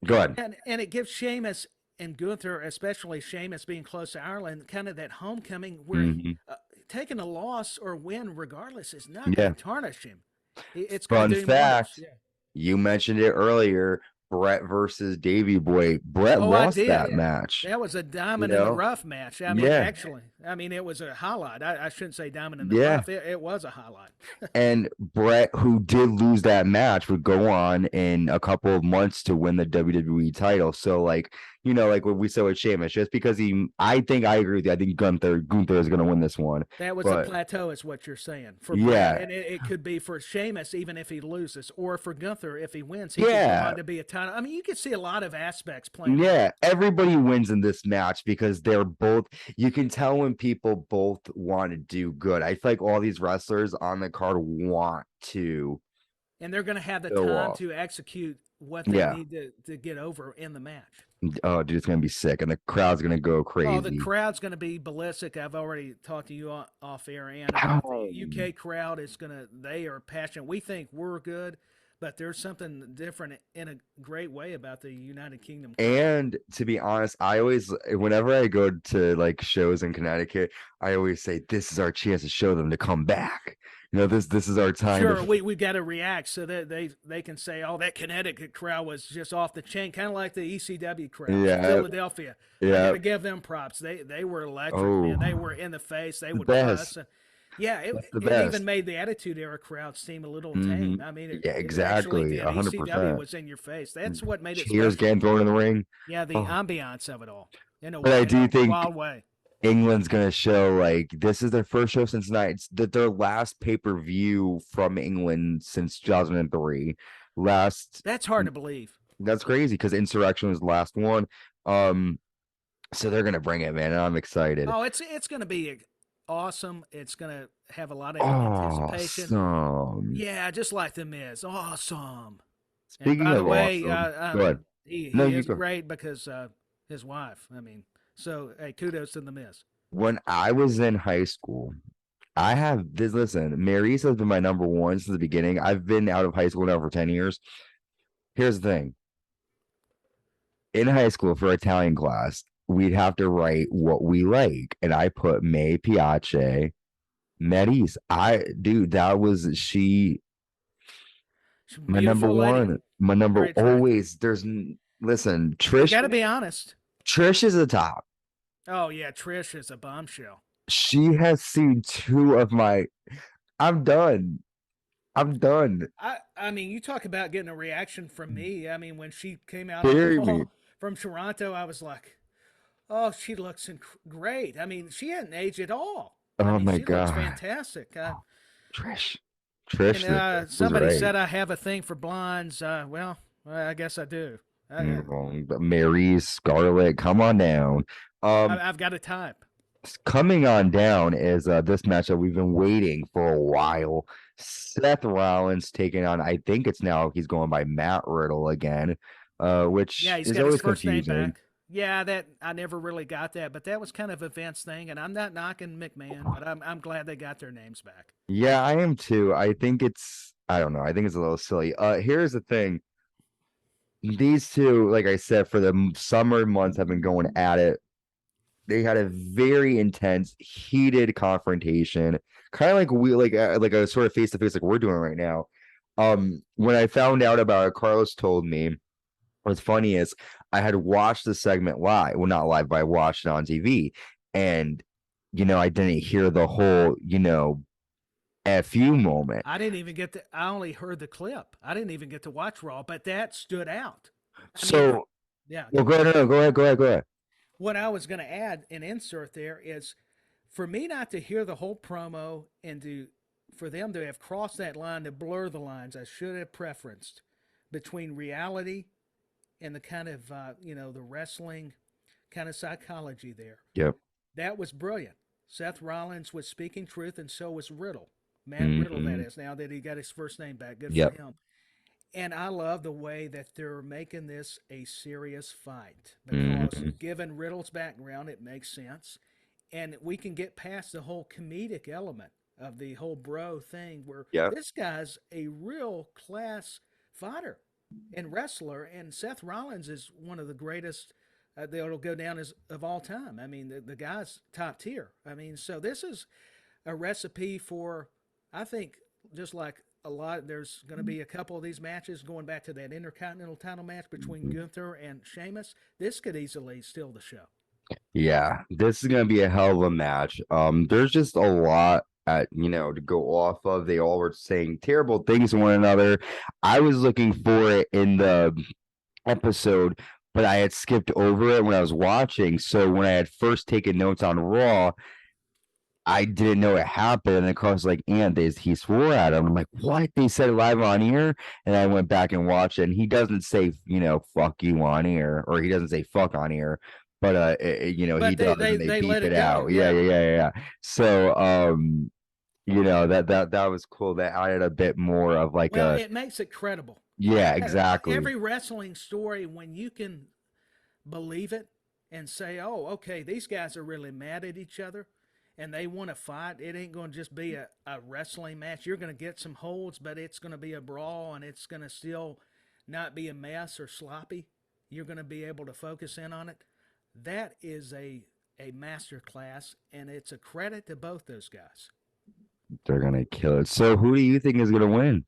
A: Go ahead.
B: And it gives Sheamus and Gunther, especially Sheamus being close to Ireland, kind of that homecoming where
A: Hmm.
B: taking a loss or win regardless is not going
A: Yeah.
B: to tarnish him. It's going to
A: Fun
B: do him wonders.
A: fact.
B: Yeah.
A: You mentioned it earlier. Brett versus Davey Boy. Brett
B: Oh, I
A: lost
B: did.
A: that match.
B: That was a
A: You
B: diamond in the
A: know?
B: rough match. I mean,
A: Yeah.
B: actually, it was a highlight. I shouldn't say diamond in the
A: Yeah.
B: rough. It was a highlight.
A: And Brett, who did lose that match, would go on in a couple of months to win the WWE title. So, like, like what we saw with Sheamus, just because I think I agree with you. I think Gunther is going to win this one.
B: That was a
A: But
B: plateau, is what you're saying for Brett,
A: yeah,
B: and it could be for Sheamus even if he loses, or for Gunther if he wins, he could go
A: yeah,
B: on to be a title. I mean, you could see a lot of aspects playing out.
A: yeah. Everybody wins in this match because they're both. You can tell when people both want to do good. I feel like all these wrestlers on the card want to
B: And they're going to have the
A: go
B: time
A: off.
B: to execute what they
A: Yeah.
B: need to get over in the match.
A: Oh, dude, it's gonna be sick, and the crowd's gonna go
B: Oh, the
A: crazy.
B: crowd's going to be ballistic. I've already talked to you off air, and about the
A: Ow.
B: UK crowd is going to. They are passionate. We think we're good, but there's something different in a great way about the United Kingdom crowd.
A: And to be honest, I always, whenever I go to like shows in Connecticut, I always say this is our chance to show them to come back. This is our time.
B: Sure, we got to react so that they can say, "Oh, that Connecticut crowd was just off the chain," kind of like the ECW crowd from
A: Yeah,
B: Philadelphia. I got
A: yeah.
B: to give them props. They were electric,
A: Oh,
B: man. They were in the face. They
A: the
B: would cuss.
A: best.
B: Yeah,
A: It's the
B: it even
A: best.
B: made the Attitude Era crowd seem a little
A: Hmm.
B: tame. I mean,
A: Yeah,
B: it actually
A: exactly.
B: did.
A: A hundred
B: ECW
A: percent.
B: was in your face. That's what made it
A: Cheers
B: special.
A: getting thrown in the ring.
B: Yeah, the
A: Oh,
B: ambiance of it all in
A: but I
B: in
A: do
B: a
A: think
B: wild way.
A: England's gonna show like this is their first show since it's their last pay-per-view from England since 2003. Last
B: That's hard to believe.
A: That's crazy because Insurrection was the last one. Um, so they're gonna bring it, man, and I'm excited.
B: Oh, it's going to be awesome. It's going to have a lot of anticipation.
A: Awesome.
B: Yeah, just like the Miz. Awesome. And
A: Speaking
B: by the
A: of
B: way,
A: awesome, go ahead.
B: he
A: No, you
B: is
A: go.
B: great because his wife. I mean, so hey, kudos to the Miz.
A: When I was in high school, I have this. Listen, Maryse has been my number one since the beginning. I've been out of high school now for 10 years. Here's the thing. In high school for Italian class, we'd have to write what we like, and I put Me Piace Maryse. Dude, that was
B: She's a
A: my number
B: beautiful lady.
A: one. My number
B: Very attractive.
A: always. Listen,
B: You got to be honest.
A: Trish is the top.
B: Oh yeah, Trish is a bombshell.
A: She has seen two of my. I'm done. I'm done.
B: I mean, you talk about getting a reaction from me. I mean, when she came out on
A: Bury me.
B: Raw from Toronto, I was like, "Oh, she looks great." I mean, she hadn't aged at all. I
A: Oh
B: mean,
A: my
B: she looks
A: god,
B: fantastic.
A: Trish.
B: And
A: Was
B: somebody
A: right.
B: said I have a thing for blondes. Well, I guess I do.
A: But Mary, Scarlett, come on down.
B: I've got a type.
A: Coming on down is this match that we've been waiting for a while. Seth Rollins taking on, I think it's now he's going by Matt Riddle again, which
B: Yeah, he's
A: is
B: got his
A: always
B: first name
A: confusing.
B: back. Yeah, that I never really got that, but that was kind of a Vince thing, and I'm not knocking McMahon, but I'm glad they got their names back.
A: Yeah, I am too. I don't know. I think it's a little silly. Here's the thing. These two, like I said, for the summer months have been going at it. They had a very intense, heated confrontation, kind of like like a sort of face to face like we're doing right now. When I found out about it, Carlos told me. What's funny is I had watched the segment live. Well, not live, but I watched it on TV, and I didn't hear the whole FU moment.
B: I didn't even get to. I only heard the clip. I didn't even get to watch Raw, but that stood out.
A: So,
B: yeah.
A: Well, go ahead. No, go ahead.
B: What I was going to add an insert there is for me not to hear the whole promo and for them to have crossed that line to blur the lines. I should have preferenced between reality and the kind of the wrestling kind of psychology there.
A: Yep.
B: That was brilliant. Seth Rollins was speaking truth, and so was Riddle. Matt Riddle, that is, now that he got his first name back. Good for him. And I love the way that they're making this a serious fight because given Riddle's background, it makes sense. And we can get past the whole comedic element of the whole bro thing where this guy's a real class fighter. and wrestler, and Seth Rollins is one of the greatest that'll go down as of all time. I mean, the guy's top tier. I mean, so this is a recipe for, I think, just like a lot, there's going to be a couple of these matches going back to that Intercontinental title match between Gunther and Sheamus. This could easily steal the show.
A: Yeah, this is gonna be a hell of a match. There's just a lot to go off of. They all were saying terrible things to one another. I was looking for it in the episode, but I had skipped over it when I was watching. So when I had first taken notes on Raw, I didn't know it happened. And Carl was like, and he swore at him. I'm like, what? They said it live on air? And I went back and watched it. And he doesn't say, fuck you on air, or he doesn't say fuck on air. But
B: But
A: he
B: they,
A: does,
B: they,
A: and they
B: they
A: beep
B: let
A: it
B: it go.
A: out. Yeah. So that was cool. That added a bit more of like
B: it makes it credible.
A: Yeah, exactly.
B: Every wrestling story, when you can believe it and say, oh, okay, these guys are really mad at each other and they want to fight, it ain't going to just be a wrestling match. You're going to get some holds, but it's going to be a brawl, and it's going to still not be a mess or sloppy. You're going to be able to focus in on it. That is a master class, and it's a credit to both those guys.
A: They're going to kill it. So who do you think is going to win?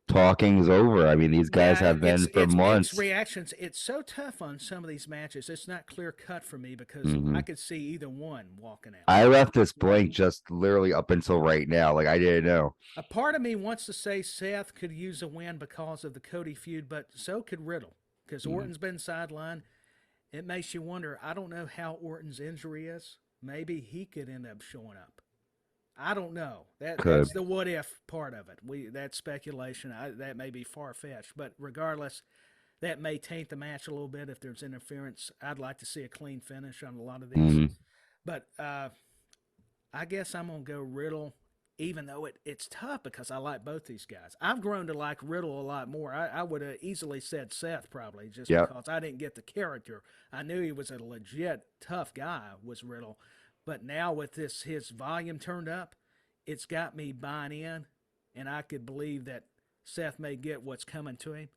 A: Talking's over. I mean, these guys have been for months.
B: Mixed reactions. It's so tough on some of these matches. It's not clear cut for me because I could see either one walking out.
A: I left this blank just literally up until right now. Like, I didn't know.
B: A part of me wants to say Seth could use a win because of the Cody feud, but so could Riddle, because Orton's been sidelined. It makes you wonder. I don't know how Orton's injury is. Maybe he could end up showing up. I don't know. That's the what if part of it. That's speculation. That may be far fetched, but regardless, that may taint the match a little bit if there's interference. I'd like to see a clean finish on a lot of these, but I guess I'm gonna go Riddle, even though it's tough because I like both these guys. I've grown to like Riddle a lot more. I would have easily said Seth probably just because I didn't get the character. I knew he was a legit tough guy, was Riddle. But now with his volume turned up, it's got me buying in, and I could believe that Seth may get what's coming to him.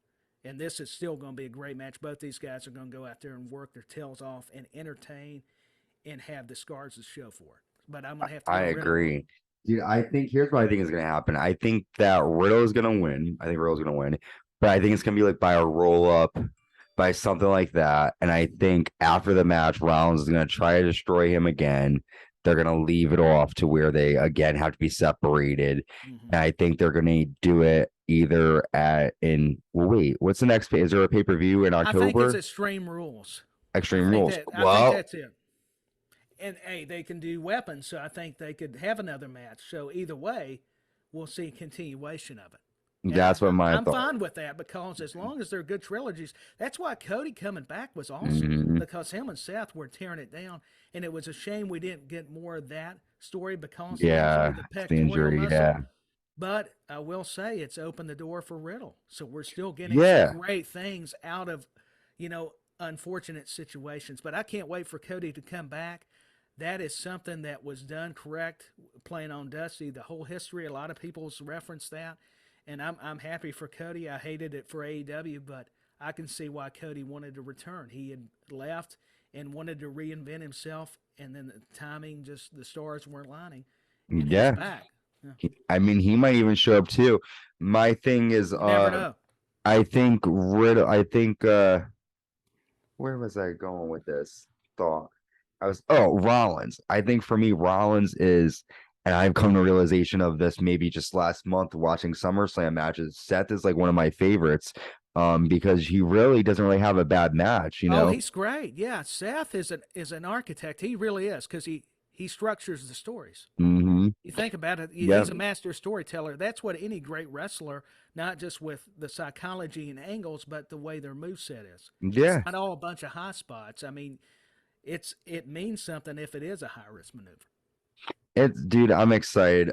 B: And this is still going to be a great match. Both these guys are going to go out there and work their tails off and entertain and have the scars to show for it. But I'm going to have to.
A: I agree. Dude, I think here's what I think is going to happen. I think that Riddle is going to win. But I think it's going to be like by a roll up, by something like that. And I think after the match, Rollins is going to try to destroy him again. They're going to leave it off to where they, again, have to be separated. And I think they're going to do it either what's the next pay? Is there a pay-per-view in October?
B: I think it's Extreme Rules.
A: Extreme Rules.
B: I think that's it. And, hey, they can do weapons, so I think they could have another match. So either way, we'll see a continuation of it. And
A: that's what I'm
B: fine with that, because as long as they're good trilogies, that's why Cody coming back was awesome, because him and Seth were tearing it down, and it was a shame we didn't get more of that story because of the pectoral muscle. But I will say it's opened the door for Riddle, so we're still getting some great things out of unfortunate situations. But I can't wait for Cody to come back. That is something that was done correct, playing on Dusty. The whole history, a lot of people's referenced that. And I'm happy for Cody. I hated it for AEW, but I can see why Cody wanted to return. He had left and wanted to reinvent himself, and then the timing, just the stars weren't lining. And he's back. Yeah.
A: I mean, he might even show up too. My thing is,
B: never know.
A: I think Riddle. Where was I going with this thought? Rollins. I think for me, Rollins is. And I've come to a realization of this maybe just last month watching SummerSlam matches. Seth is like one of my favorites because he really doesn't really have a bad match,
B: Oh, he's great. Yeah, Seth is an architect. He really is, because he structures the stories. You think about it, he's a master storyteller. That's what any great wrestler, not just with the psychology and angles, but the way their moveset is.
A: Yeah.
B: It's not all a bunch of high spots. I mean, it means something if it is a high-risk maneuver.
A: Dude, I'm excited.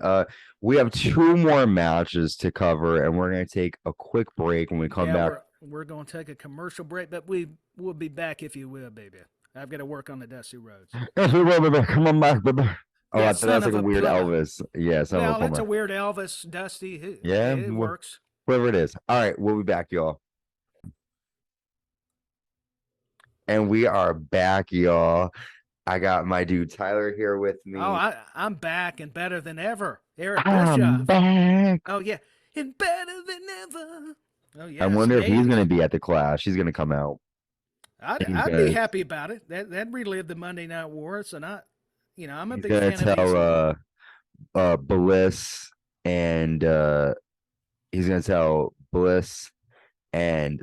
A: We have 2 more matches to cover, and we're gonna take a quick break. When we come back,
B: we're gonna take a commercial break, but we'll be back if you will, baby. I've got to work on the dusty roads.
A: Yes, we will, baby. Come on back, baby. Oh, that's like a weird Elvis. Yeah,
B: that's a weird Elvis, Dusty. It works.
A: whatever it is. All right, we'll be back, y'all. And we are back, y'all. I got my dude Tyler here with
B: Oh,
A: me.
B: I'm back and better than ever. Eric
A: I'm
B: Bischoff.
A: back.
B: Oh yeah, and better than ever. Oh
A: I
B: yes,
A: wonder if he's
B: Yates.
A: gonna be at the Clash. He's gonna come out. He's
B: I'd be
A: gonna
B: happy about it. That relived the Monday Night Wars, and I'm a
A: he's
B: big
A: gonna
B: fan of Iyo
A: tell
B: Sky.
A: Bliss and he's gonna tell Bliss and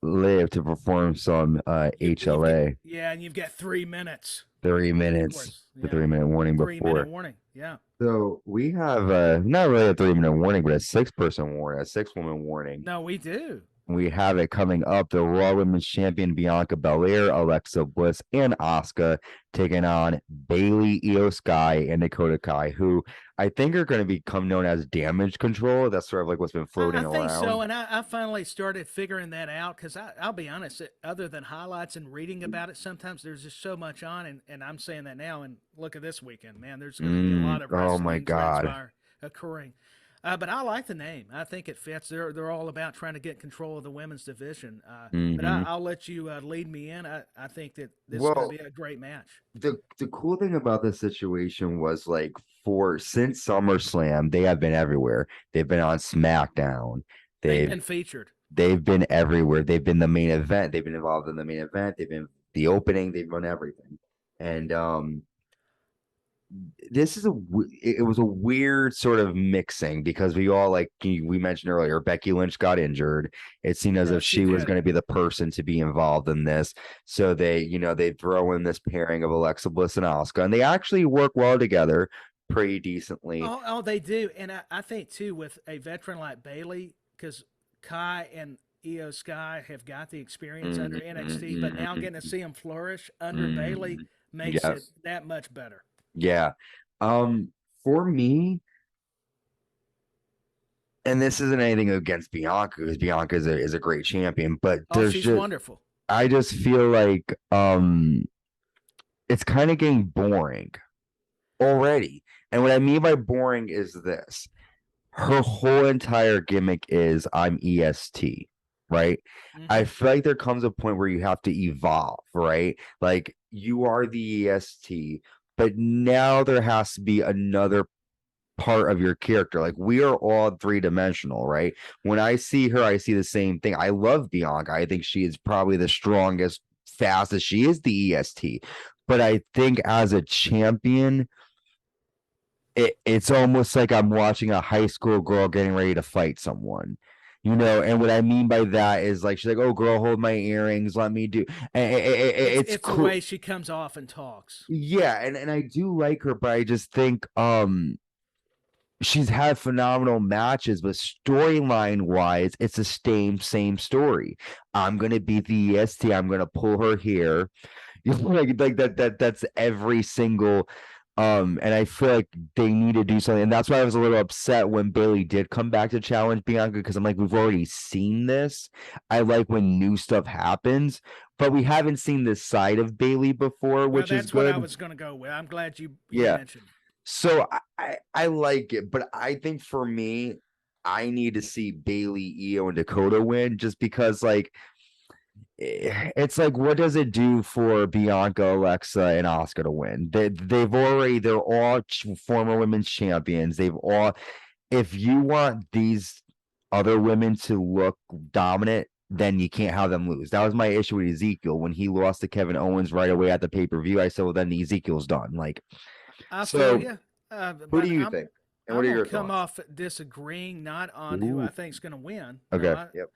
A: Liv to perform some
B: You've got,
A: HLA
B: yeah, and you've got 3 minutes.
A: 3 minutes,
B: Course,
A: the
B: yeah,
A: 3 minute warning
B: 3 minute
A: before.
B: warning. Yeah.
A: So we have not really a 3 minute warning, but a 6 person warning, a 6 woman warning.
B: No, we do.
A: We have it coming up. The Raw Women's Champion Bianca Belair, Alexa Bliss, and Asuka taking on Bayley, Iyo Sky, and Dakota Kai, who I think are going to become known as Damage Control. That's sort of like what's been
B: I
A: floating
B: think so,
A: around.
B: and I finally started figuring that out because I'll be honest, other than highlights and reading about it, sometimes there's just so much on, and I'm saying that now. And look at this weekend, man. There's going to be a lot of
A: Oh my
B: wrestling
A: God.
B: occurring. But I like the name. I think it fits. They're all about trying to get control of the women's division. But
A: hmm
B: I'll let you lead me in. I think that this is going
A: Well,
B: to be a great match.
A: the cool thing about this situation was like for since SummerSlam, they have been everywhere. They've been on SmackDown.
B: They've
A: They've
B: been featured.
A: they've been everywhere. They've been the main event. They've been involved in the main event. They've been the opening. They've run everything. And this is it was a weird sort of mixing because we all like we mentioned earlier, Becky Lynch got injured. It seemed as
B: Yeah,
A: if
B: she
A: she was
B: did.
A: going to be the person to be involved in this. So they throw in this pairing of Alexa Bliss and Asuka, and they actually work well together pretty decently.
B: Oh, they do, and I think too with a veteran like Bayley, because Kai and Iyo Sky have got the experience under NXT, but now getting to see them flourish under Bayley makes it
A: Yes.
B: that much better.
A: Yeah. Um, for me, and this isn't anything against Bianca because Bianca is a great champion, but
B: Oh,
A: there's
B: she's
A: just
B: wonderful.
A: I just feel like it's kind of getting boring already. And what I mean by boring is this. Her whole entire gimmick is I'm EST, right? I
B: Hmm.
A: feel like there comes a point where you have to evolve, right? Like you are the EST, but now there has to be another part of your character. Like we are all three-dimensional, right? When I see her, I see the same thing. I love Bianca. I think she is probably the strongest, fastest. She is the EST. But I think as a champion, it's almost like I'm watching a high school girl getting ready to fight someone. And what I mean by that is like she's like, "Oh, girl, hold my earrings, let me do." It's
B: It's the
A: cool,
B: way she comes off and talks.
A: yeah, and I do like her, but I just think she's had phenomenal matches, but storyline wise, it's the same story. I'm gonna beat the EST. I'm gonna pull her here. Like that's every single and I feel like they need to do something. And that's why I was a little upset when Bayley did come back to challenge Bianca because I'm like, we've already seen this. I like when new stuff happens, but we haven't seen this side of Bayley before,
B: Well,
A: which is
B: that's what I
A: good.
B: was going to go with. I'm glad you
A: Yeah.
B: mentioned.
A: So I like it, but I think for me, I need to see Bayley, Iyo, and Dakota win just because like it's like what does it do for Bianca, Alexa, and Asuka to win? They're all former women's champions. They've all if you want these other women to look dominant, then you can't have them lose. That was my issue with Ezekiel when he lost to Kevin Owens right away at the pay-per-view. I said, well, then Ezekiel's done. Like,
B: I feel
A: so
B: you,
A: who do
B: but
A: you
B: I'm
A: think? And what
B: I'm
A: are
B: gonna
A: your
B: come
A: thoughts?
B: off disagreeing not on who
A: Ooh,
B: I think's going to win. No,
A: okay. Yep.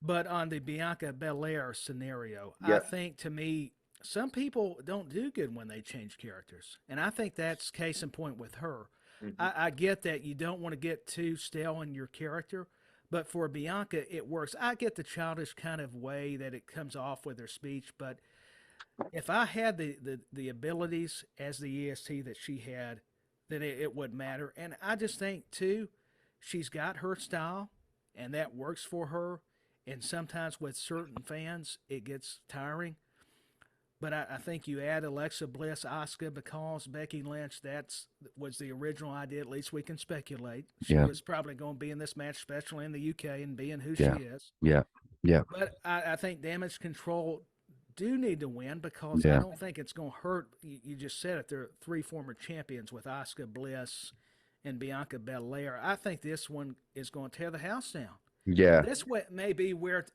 B: but on the Bianca Belair scenario. I
A: Yep.
B: think to me, some people don't do good when they change characters, and I think that's case in point with her.
A: hmm
B: I get that you don't want to get too stale in your character, but for Bianca, it works. I get the childish kind of way that it comes off with her speech, but if I had the abilities as the EST that she had, then it wouldn't matter. And I just think too, she's got her style, and that works for her. And sometimes with certain fans, it gets tiring. But I think you add Alexa Bliss, Asuka, because Becky Lynch, was the original idea. At least we can speculate. She
A: Yeah.
B: was probably going to be in this match, especially in the UK, and being who
A: Yeah.
B: she is.
A: Yeah. Yeah.
B: But I think Damage Control do need to win because I
A: Yeah.
B: don't think it's going to hurt. You just said it. There are 3 former champions with Asuka, Bliss, and Bianca Belair. I think this one is going to tear the house down.
A: Yeah.
B: This way may be where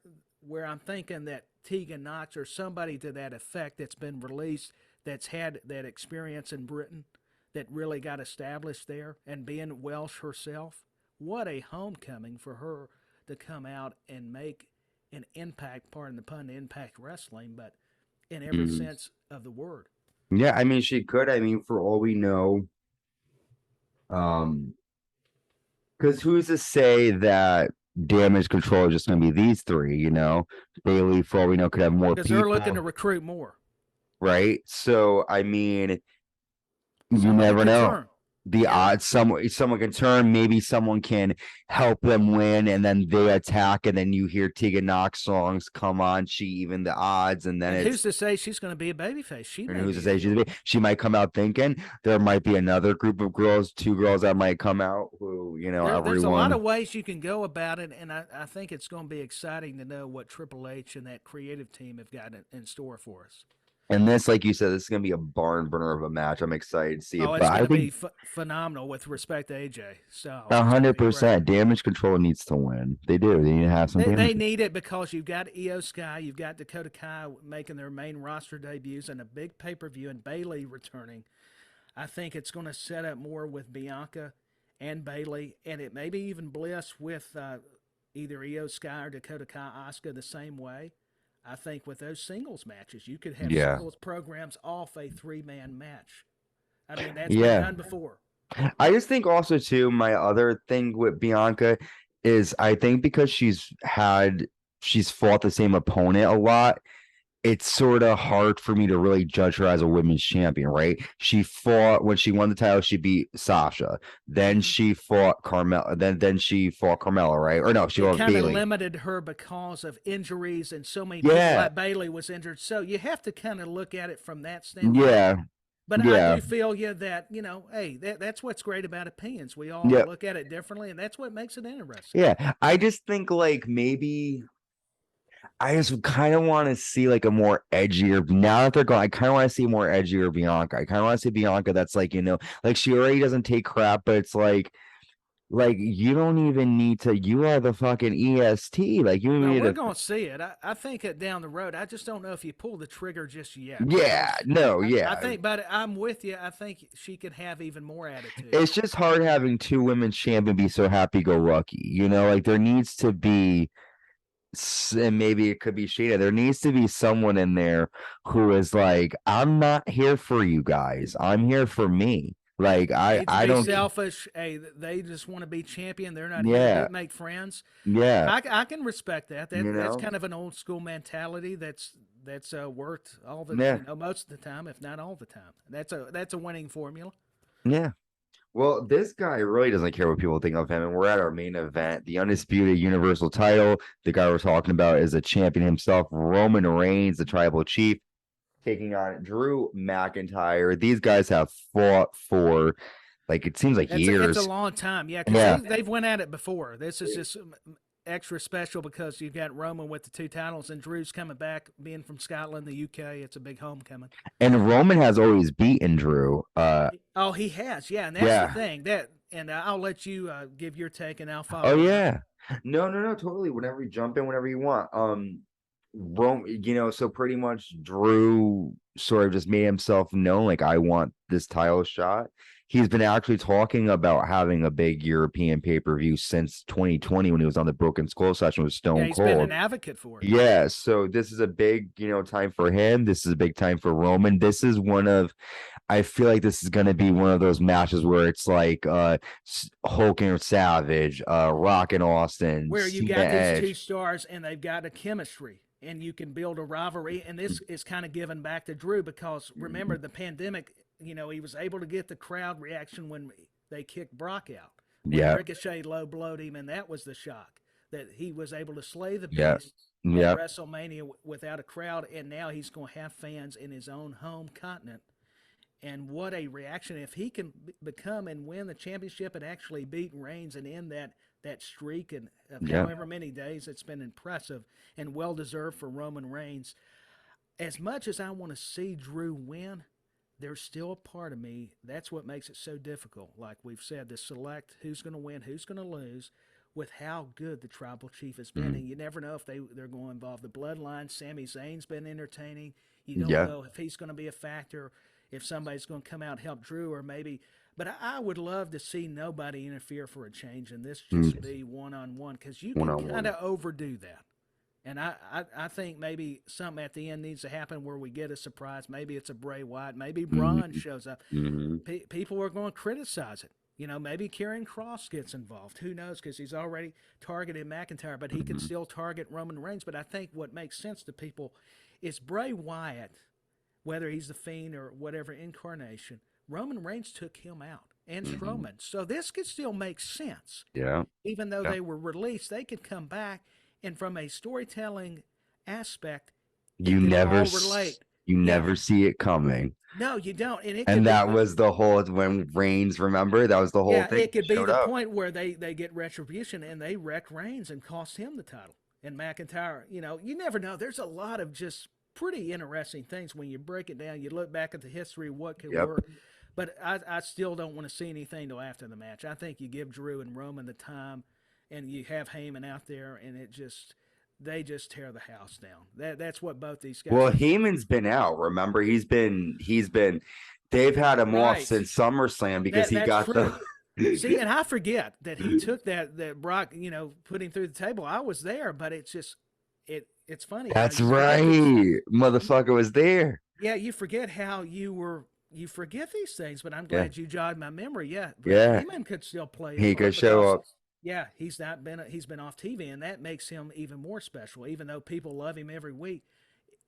B: I'm thinking that Tegan Knox or somebody to that effect that's been released, that's had that experience in Britain, that really got established there, and being Welsh herself, what a homecoming for her to come out and make an impact, pardon the pun, impact wrestling, but in every sense of the word.
A: Yeah, I mean, she could. I mean, for all we know, because who's to say that Damage Control is just going to be these 3? You know, Bayley, for all we know, could have more
B: Because
A: people.
B: they're looking to recruit more,
A: right? So, I mean, you
B: Somebody
A: never
B: could
A: know.
B: turn.
A: The odds, someone can turn, maybe someone can help them win, and then they attack, and then you hear Tegan Knox songs come on, she even the odds, and then
B: And
A: it's
B: who's to say she's going to be a babyface?
A: and who's to say she might come out thinking there might be another group of girls, 2 girls that might come out who, you know,
B: There's a lot
A: everyone.
B: of ways you can go about it, and I think it's going to be exciting to know what Triple H and that creative team have got in store for us.
A: And this, like you said, this is going to be a barn burner of a match. I'm excited to see it.
B: Oh, it's going to be phenomenal with respect to AJ. So
A: 100%. Damage Control needs to win. They do. They need to have some damage.
B: They need it because you've got Iyo Sky, you've got Dakota Kai making their main roster debuts, and a big pay-per-view, and Bayley returning. I think it's going to set up more with Bianca and Bayley, and it maybe even Bliss with either Iyo Sky or Dakota Kai, Asuka the same way. I think with those singles matches, you could have singles programs off a 3-man match. I mean, that's been done before.
A: I just think also, too, my other thing with Bianca is I think because she's fought the same opponent a lot, it's sort of hard for me to really judge her as a women's champion, right? She fought when she won the title, she beat Sasha. Then she fought Carmella. Then she fought Carmella, right? Or no, she fought Bayley.
B: Kind of limited her because of injuries and so many people like Bayley was injured. So you have to kind of look at it from that standpoint.
A: Yeah.
B: But I do feel that, you know, hey, that's what's great about opinions. We all look at it differently, and that's what makes it interesting.
A: Yeah. I just think like maybe I just kind of want to see like a more edgier. Now that they're going, I kind of want to see more edgier Bianca. I kind of want to see Bianca that's like, you know, like she already doesn't take crap, but it's like you don't even need to. You are the fucking EST. Like you need.
B: We're gonna see it. I think it down the road. I just don't know if you pull the trigger just yet.
A: Yeah, no, yeah.
B: I think, but I'm with you. I think she could have even more attitude.
A: It's just hard having 2 women's champion be so happy-go-lucky. You know, like there needs to be. And maybe it could be Shayna. There needs to be someone in there who is like, I'm not here for you guys. I'm here for me. Like I don't
B: selfish. Hey, they just want to be champion. They're not here to make friends.
A: Yeah,
B: I can respect that. That's kind of an old school mentality. That's worked all the you know, most of the time, if not all the time. That's a winning formula.
A: Yeah. Well, this guy really doesn't care what people think of him, and we're at our main event, the Undisputed Universal title. The guy we're talking about is a champion himself, Roman Reigns, the Tribal Chief, taking on Drew McIntyre. These guys have fought for, like, it seems like years.
B: It's a long time, because they've went at it before. This is just extra special because you've got Roman with the 2 titles, and Drew's coming back, being from Scotland, the UK. It's a big homecoming.
A: And Roman has always beaten Drew.
B: Oh, he has, and that's the thing. And I'll let you give your take, and I'll follow.
A: Oh yeah, no, totally. Whenever you jump in, whenever you want. Roman, you know, so pretty much Drew sort of just made himself known, like, I want this title shot. He's been actually talking about having a big European pay-per-view since 2020 when he was on the Broken Skull session with Stone Cold.
B: He's been an advocate for it.
A: Yeah, so this is a big, you know, time for him. This is a big time for Roman. This is I feel like this is going to be one of those matches where it's like Hulk and Savage, Rock and Austin.
B: Where you got these 2 stars and they've got a chemistry. And you can build a rivalry, and this is kind of given back to Drew because remember the pandemic. You know, he was able to get the crowd reaction when they kicked Brock out. Ricochet low blowed him, and that was the shock that he was able to slay the beast
A: Yeah.
B: WrestleMania without a crowd, and now he's going to have fans in his own home continent. And what a reaction if he can become and win the championship and actually beat Reigns and end that streak and of
A: Yeah.
B: however many days. It's been impressive and well deserved for Roman Reigns. As much as I want to see Drew win, there's still a part of me. That's what makes it so difficult. Like we've said, to select who's going to win, who's going to lose, with how good the tribal chief has been. And you never know if they're going to involve the bloodline. Sami Zayn's been entertaining. You don't
A: Yeah.
B: know if he's going to be a factor, if somebody's going to come out and help Drew, or maybe. But I would love to see nobody interfere for a change and this just be one-on-one, because you can kind of overdo that. And I think maybe something at the end needs to happen where we get a surprise. Maybe it's a Bray Wyatt. Maybe Braun shows up. People are going to criticize it. You know, maybe Karrion Kross gets involved. Who knows? Because he's already targeted McIntyre, but he can still target Roman Reigns. But I think what makes sense to people is Bray Wyatt, whether he's the Fiend or whatever incarnation, Roman Reigns took him out, and Strowman. So this could still make sense.
A: Yeah.
B: Even though they were released, they could come back. And from a storytelling aspect,
A: you never see it coming.
B: No, you don't.
A: And that was the whole when Reigns, remember, that was the whole thing.
B: It could be the point where they get retribution and they wreck Reigns and cost him the title. And McIntyre, you know, you never know. There's a lot of just pretty interesting things when you break it down. You look back at the history of what could work. But I still don't want to see anything till after the match. I think you give Drew and Roman the time, and you have Heyman out there, and they just tear the house down. That's what both these guys.
A: Well, Heyman's been out. Remember, he's been. They've had him off since SummerSlam because he got the.
B: See, and I forget that he took that Brock, you know, put him through the table. I was there, but it's just it's funny.
A: That's right, motherfucker was there.
B: Yeah, you forget how you forget these things, but I'm glad you jogged my memory. Yeah, but Heyman could still play.
A: He could show up.
B: Yeah, he's been off TV, and that makes him even more special. Even though people love him every week,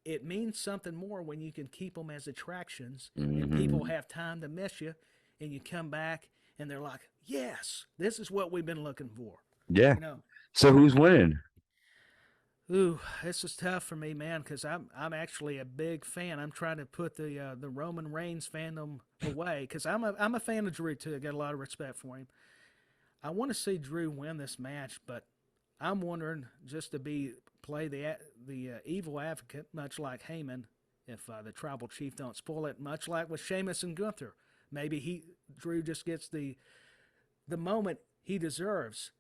B: it means something more when you can keep them as attractions, and people have time to miss you, and you come back, and they're like, "Yes, this is what we've been looking for."
A: Yeah.
B: You know?
A: So who's winning?
B: Ooh, this is tough for me, man, because I'm actually a big fan. I'm trying to put the Roman Reigns fandom away because I'm a fan of Drew too. I got a lot of respect for him. I want to see Drew win this match, but I'm wondering just to play the evil advocate, much like Heyman, if the tribal chief don't spoil it, much like with Sheamus and Gunther. Maybe Drew just gets the moment he deserves.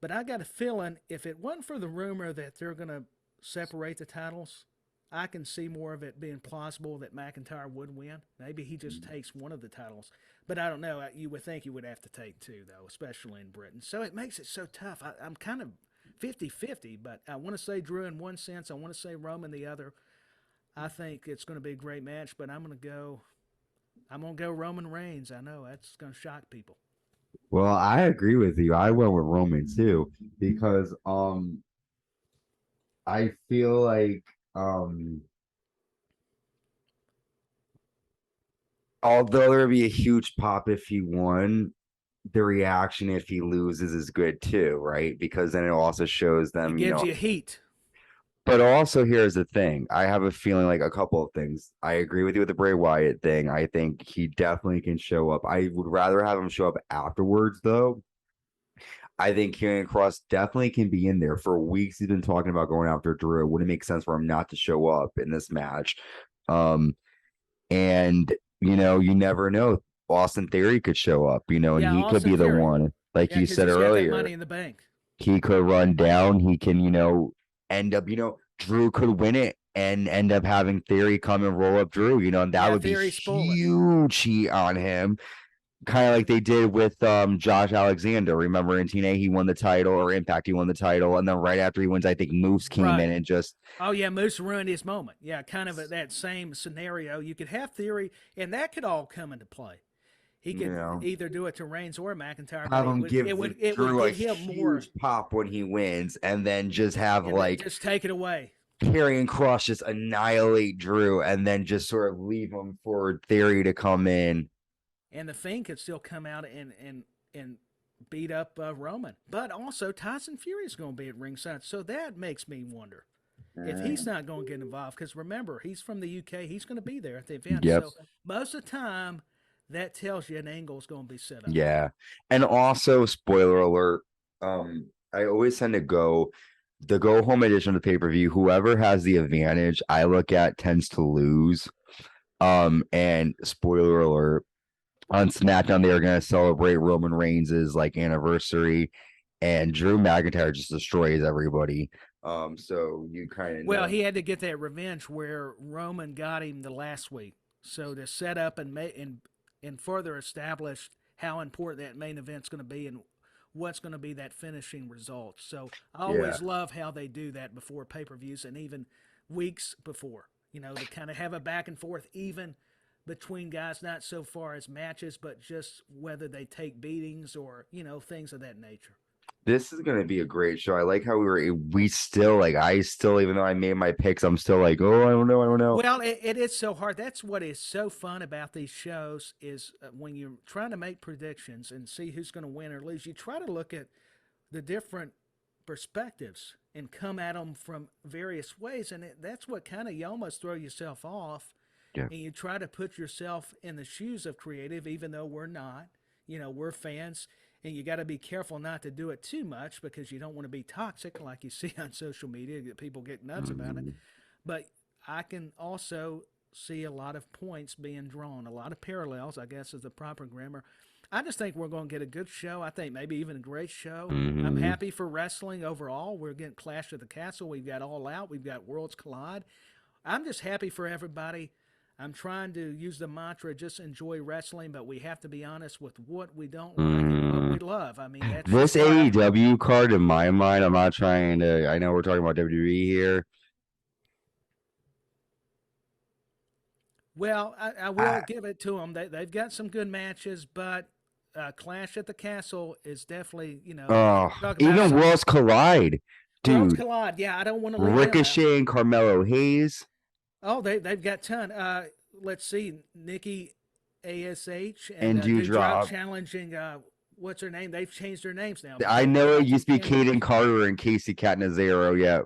B: But I got a feeling if it wasn't for the rumor that they're going to separate the titles, I can see more of it being plausible that McIntyre would win. Maybe he just takes one of the titles. But I don't know. You would think he would have to take two, though, especially in Britain. So it makes it so tough. I'm kind of 50-50, but I want to say Drew in one sense. I want to say Roman the other. I think it's going to be a great match, but I'm going to go Roman Reigns. I know that's going to shock people.
A: Well, I agree with you. I went with Roman too because I feel like although there would be a huge pop if he won, the reaction if he loses is good too, right? Because then it also shows them,
B: it gives you heat.
A: But also, here's the thing. I have a feeling like a couple of things. I agree with you with the Bray Wyatt thing. I think he definitely can show up. I would rather have him show up afterwards, though. I think Karrion Kross definitely can be in there. For weeks, he's been talking about going after Drew. It wouldn't make sense for him not to show up in this match. And, you know, you never know. Austin Theory could show up, you know, and he could be the one. Like you said earlier.
B: Money in the bank.
A: He could run down. He can, you know, end up, you know, Drew could win it and end up having Theory come and roll up Drew, you know, and that would be huge heat on him. Kind of like they did with Josh Alexander. Remember in TNA he won the title, or Impact he won the title, and then right after he wins, I think Moose came in and just
B: Moose ruined his moment. Yeah, kind of that same scenario. You could have Theory, and that could all come into play. He could either do it to Reigns or McIntyre.
A: Have him give Drew a huge pop when he wins, and then just have
B: just take it away.
A: Karrion Kross just annihilate Drew, and then just sort of leave him for Theory to come in.
B: And the Fiend could still come out and beat up Roman. But also Tyson Fury is going to be at ringside, so that makes me wonder. if he's not going to get involved. Because remember, he's from the UK. He's going to be there at the event.
A: Yep.
B: So most of the time, that tells you an angle is going to be set up.
A: Yeah. And also, spoiler alert, I always tend to go the go home edition of the pay-per-view. Whoever has the advantage, I look at tends to lose. And spoiler alert, on SmackDown, they are going to celebrate Roman Reigns' like anniversary, and Drew McIntyre just destroys everybody. So you kind of
B: Well, he had to get that revenge where Roman got him the last week. So to set up and further establish how important that main event's going to be and what's going to be that finishing result. So I always love how they do that before pay-per-views and even weeks before. You know, to kind of have a back and forth even between guys, not so far as matches, but just whether they take beatings or, you know, things of that nature.
A: This is going to be a great show. I like how we still like, I still, even though I made my picks, I'm still like, oh, I don't know.
B: Well, it is so hard. That's what is so fun about these shows is when you're trying to make predictions and see who's going to win or lose, you try to look at the different perspectives and come at them from various ways. And that's what kind of, you almost throw yourself off.
A: Yeah.
B: And you try to put yourself in the shoes of creative, even though we're not. You know, we're fans. And you got to be careful not to do it too much because you don't want to be toxic like you see on social media. People get nuts about it. But I can also see a lot of points being drawn, a lot of parallels, I guess is the proper grammar. I just think we're going to get a good show. I think maybe even a great show. I'm happy for wrestling overall. We're getting Clash of the Castle. We've got All Out. We've got Worlds Collide. I'm just happy for everybody. I'm trying to use the mantra, just enjoy wrestling, but we have to be honest with what we don't like and what we love. I mean, that's
A: this AEW card, in my mind, I'm not trying to, I know we're talking about WWE here.
B: Well, I will give it to them. They've got some good matches, but Clash at the Castle is definitely, you know.
A: Even Worlds Collide. Dude.
B: Worlds Collide, yeah, I don't want to leave
A: Ricochet and Carmelo Hayes.
B: Oh, they've got ton. Let's see, Nikki ASH
A: and Dewdrop
B: challenging. What's her name? They've changed their names now.
A: I know it used to be Kaden Carter and Casey Catanzaro. Yeah.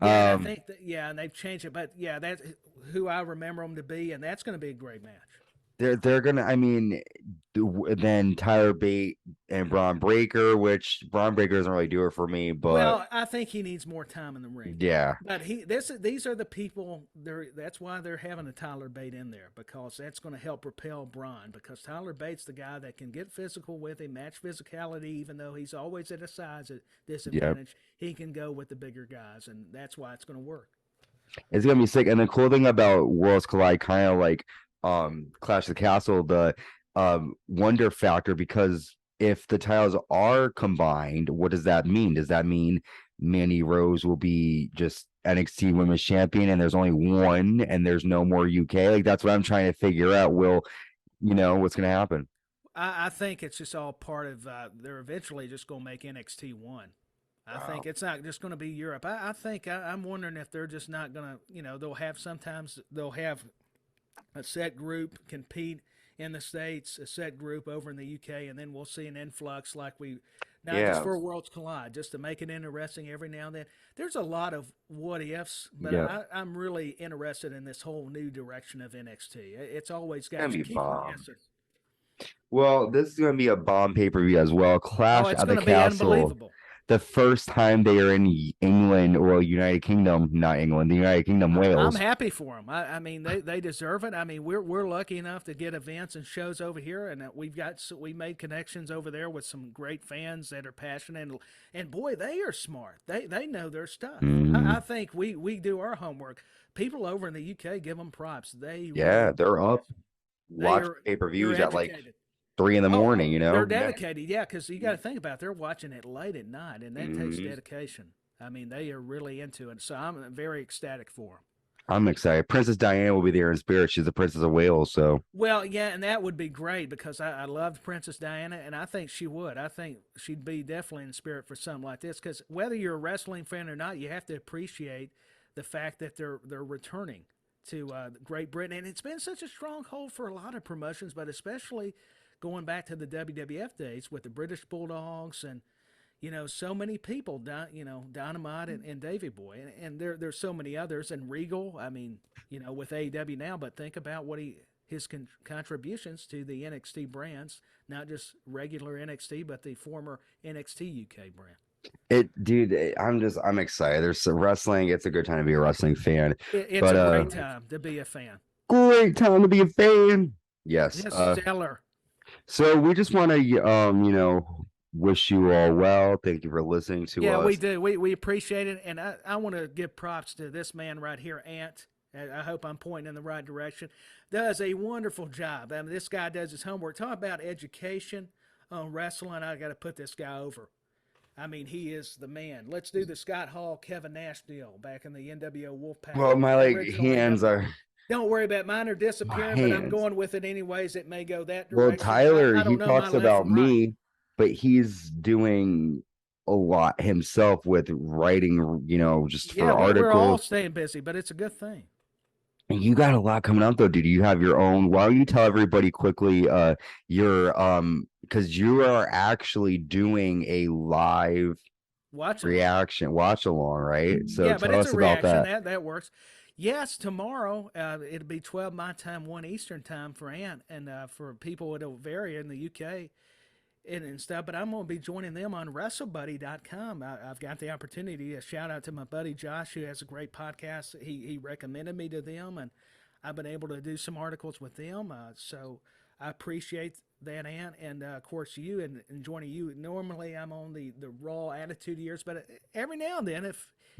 B: Yeah, I think and they've changed it, but yeah, that's who I remember them to be, and that's going to be a great match.
A: They're gonna. I mean, then Tyler Bate and Braun Breaker, which Braun Breaker doesn't really do it for me. But
B: well, I think he needs more time in the ring.
A: Yeah,
B: but these are the people. That's why they're having a Tyler Bate in there because that's going to help propel Braun because Tyler Bate's the guy that can get physical with him, match physicality, even though he's always at a size disadvantage. Yep. He can go with the bigger guys, and that's why it's going to work.
A: It's gonna be sick. And the cool thing about Worlds Collide, kind of like Clash of the Castle, the wonder factor, because if the titles are combined, what does that mean? Does that mean Mandy Rose will be just NXT Women's Champion and there's only one and there's no more UK? Like, that's what I'm trying to figure out. What's gonna happen?
B: I think it's just all part of they're eventually just gonna make NXT one. I think it's not just going to be Europe. I think I'm wondering if they're just not going to, they'll have a set group compete in the States, a set group over in the UK, and then we'll see an influx like just for Worlds Collide, just to make it interesting every now and then. There's a lot of what ifs, but I'm really interested in this whole new direction of NXT. It's always got to keep guessing.
A: Well, this is going to be a bomb pay-per-view as well. Clash at the Castle. It's going to be unbelievable. The first time they are in England or United Kingdom, not England, the United Kingdom, Wales.
B: I'm happy for them. I mean, they deserve it. I mean, we're lucky enough to get events and shows over here, and we made connections over there with some great fans that are passionate, and boy, they are smart. They know their stuff. I think we do our homework. People over in the UK, give them props.
A: They're up. Watch pay-per-views at like 3 in the morning,
B: They're dedicated, because you got to think about it, they're watching it late at night, and that takes dedication. I mean, they are really into it, so I'm very ecstatic for them.
A: I'm excited. Princess Diana will be there in spirit. She's the Princess of Wales, so.
B: Well, yeah, and that would be great because I loved Princess Diana, and I think she would. I think she'd be definitely in spirit for something like this because whether you're a wrestling fan or not, you have to appreciate the fact that they're returning to Great Britain, and it's been such a stronghold for a lot of promotions, but especially going back to the WWF days with the British Bulldogs and, so many people, Dynamite and Davey Boy, and there's so many others, and Regal. I mean, with AEW now, but think about what his contributions to the NXT brands, not just regular NXT, but the former NXT UK brand.
A: Dude, I'm excited. There's some wrestling. It's a good time to be a wrestling fan.
B: It's a great time to be a fan.
A: Great time to be a fan. Yes.
B: Stellar.
A: So we just want to, wish you all well. Thank you for listening to us.
B: Yeah, we do. We appreciate it. And I want to give props to this man right here, Ant. I hope I'm pointing in the right direction. Does a wonderful job. I mean, this guy does his homework. Talk about education on wrestling. I got to put this guy over. I mean, he is the man. Let's do the Scott Hall, Kevin Nash deal back in the NWO Wolfpack.
A: Well, my hands are...
B: Don't worry about mine are disappearing, but I'm going with it anyways. It may go that direction.
A: Well, Tyler, he talks about me, but he's doing a lot himself with writing, just for articles.
B: We're all staying busy, but it's a good thing.
A: And you got a lot coming out, though, dude. You have your own. Why don't you tell everybody quickly because you are actually doing a live watch along, right? So
B: yeah, but
A: tell
B: it's
A: us
B: a
A: about
B: reaction. That works. Yes, tomorrow it'll be 12 my time, 1 Eastern time for Ant, and for people it'll vary in the UK and stuff. But I'm going to be joining them on WrestleBuddy.com. I've got the opportunity to shout out to my buddy Josh, who has a great podcast. He recommended me to them, and I've been able to do some articles with them. So I appreciate that, Ant, and of course you and joining you. Normally I'm on the Raw Attitude Years, but every now and then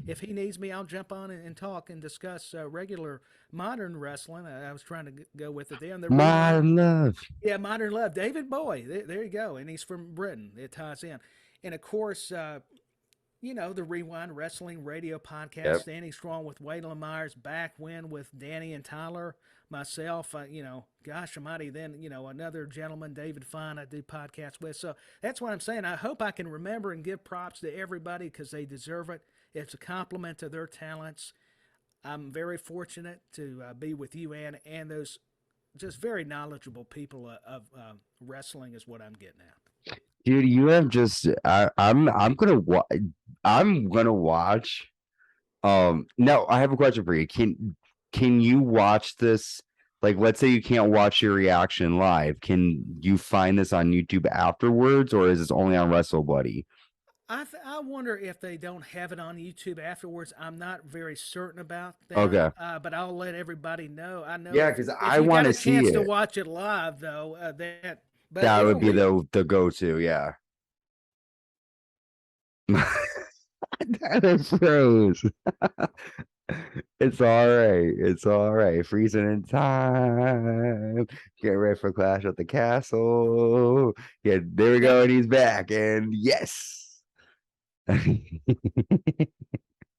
B: if he needs me, I'll jump on and talk and discuss regular modern wrestling. I was trying to go with it there.
A: Modern Love.
B: Yeah, Modern Love. David Bowie. There you go. And he's from Britain. It ties in. And, of course, the Rewind Wrestling Radio podcast, Standing Strong with Waylon Myers, Back When with Danny and Tyler, myself, gosh almighty, then, another gentleman, David Fine, I do podcasts with. So that's what I'm saying. I hope I can remember and give props to everybody because they deserve it. It's a compliment to their talents. I'm very fortunate to be with you, Ann, and those just very knowledgeable people of wrestling is what I'm getting at.
A: Dude, you have just I'm gonna watch. No, I have a question for you. Can you watch this? Like, let's say you can't watch your reaction live. Can you find this on YouTube afterwards, or is this only on WrestleBuddy?
B: I wonder if they don't have it on YouTube afterwards. I'm not very certain about that.
A: Okay.
B: But I'll let everybody know. I know.
A: Yeah, because I want to see it.
B: If you get a chance to watch it live, though,
A: that would be the go-to. Yeah. That froze. It's all right. Freezing in time. Get ready for Clash at the Castle. Yeah, there we go, and he's back. And yes.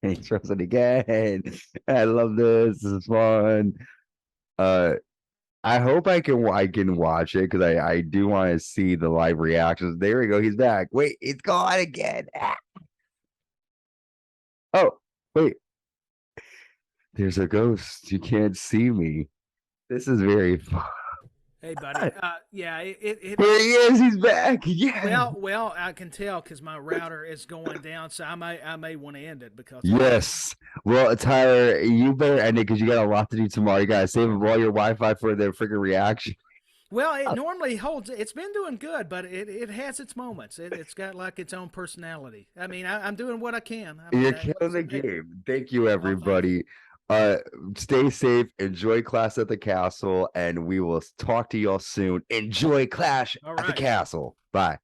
A: He's frozen again. I love this. This is fun. I hope I can watch it because I do want to see the live reactions. There we go. He's back. Wait, it's gone again. Oh, wait. There's a ghost. You can't see me. This is very fun.
B: Hey, buddy. Yeah,
A: there he is. He's back. Yeah.
B: Well, I can tell because my router is going down, so I may want to end it because.
A: Yes. Well, Tyler, you better end it because you got a lot to do tomorrow. You got to save all your Wi-Fi for the freaking reaction.
B: Well, it normally holds. It's been doing good, but it has its moments. It's got like its own personality. I mean, I'm doing what I can.
A: You're killing the game. Thank you, everybody. Stay safe, enjoy Clash at the Castle, and we will talk to y'all soon. Enjoy Clash at the Castle. Bye.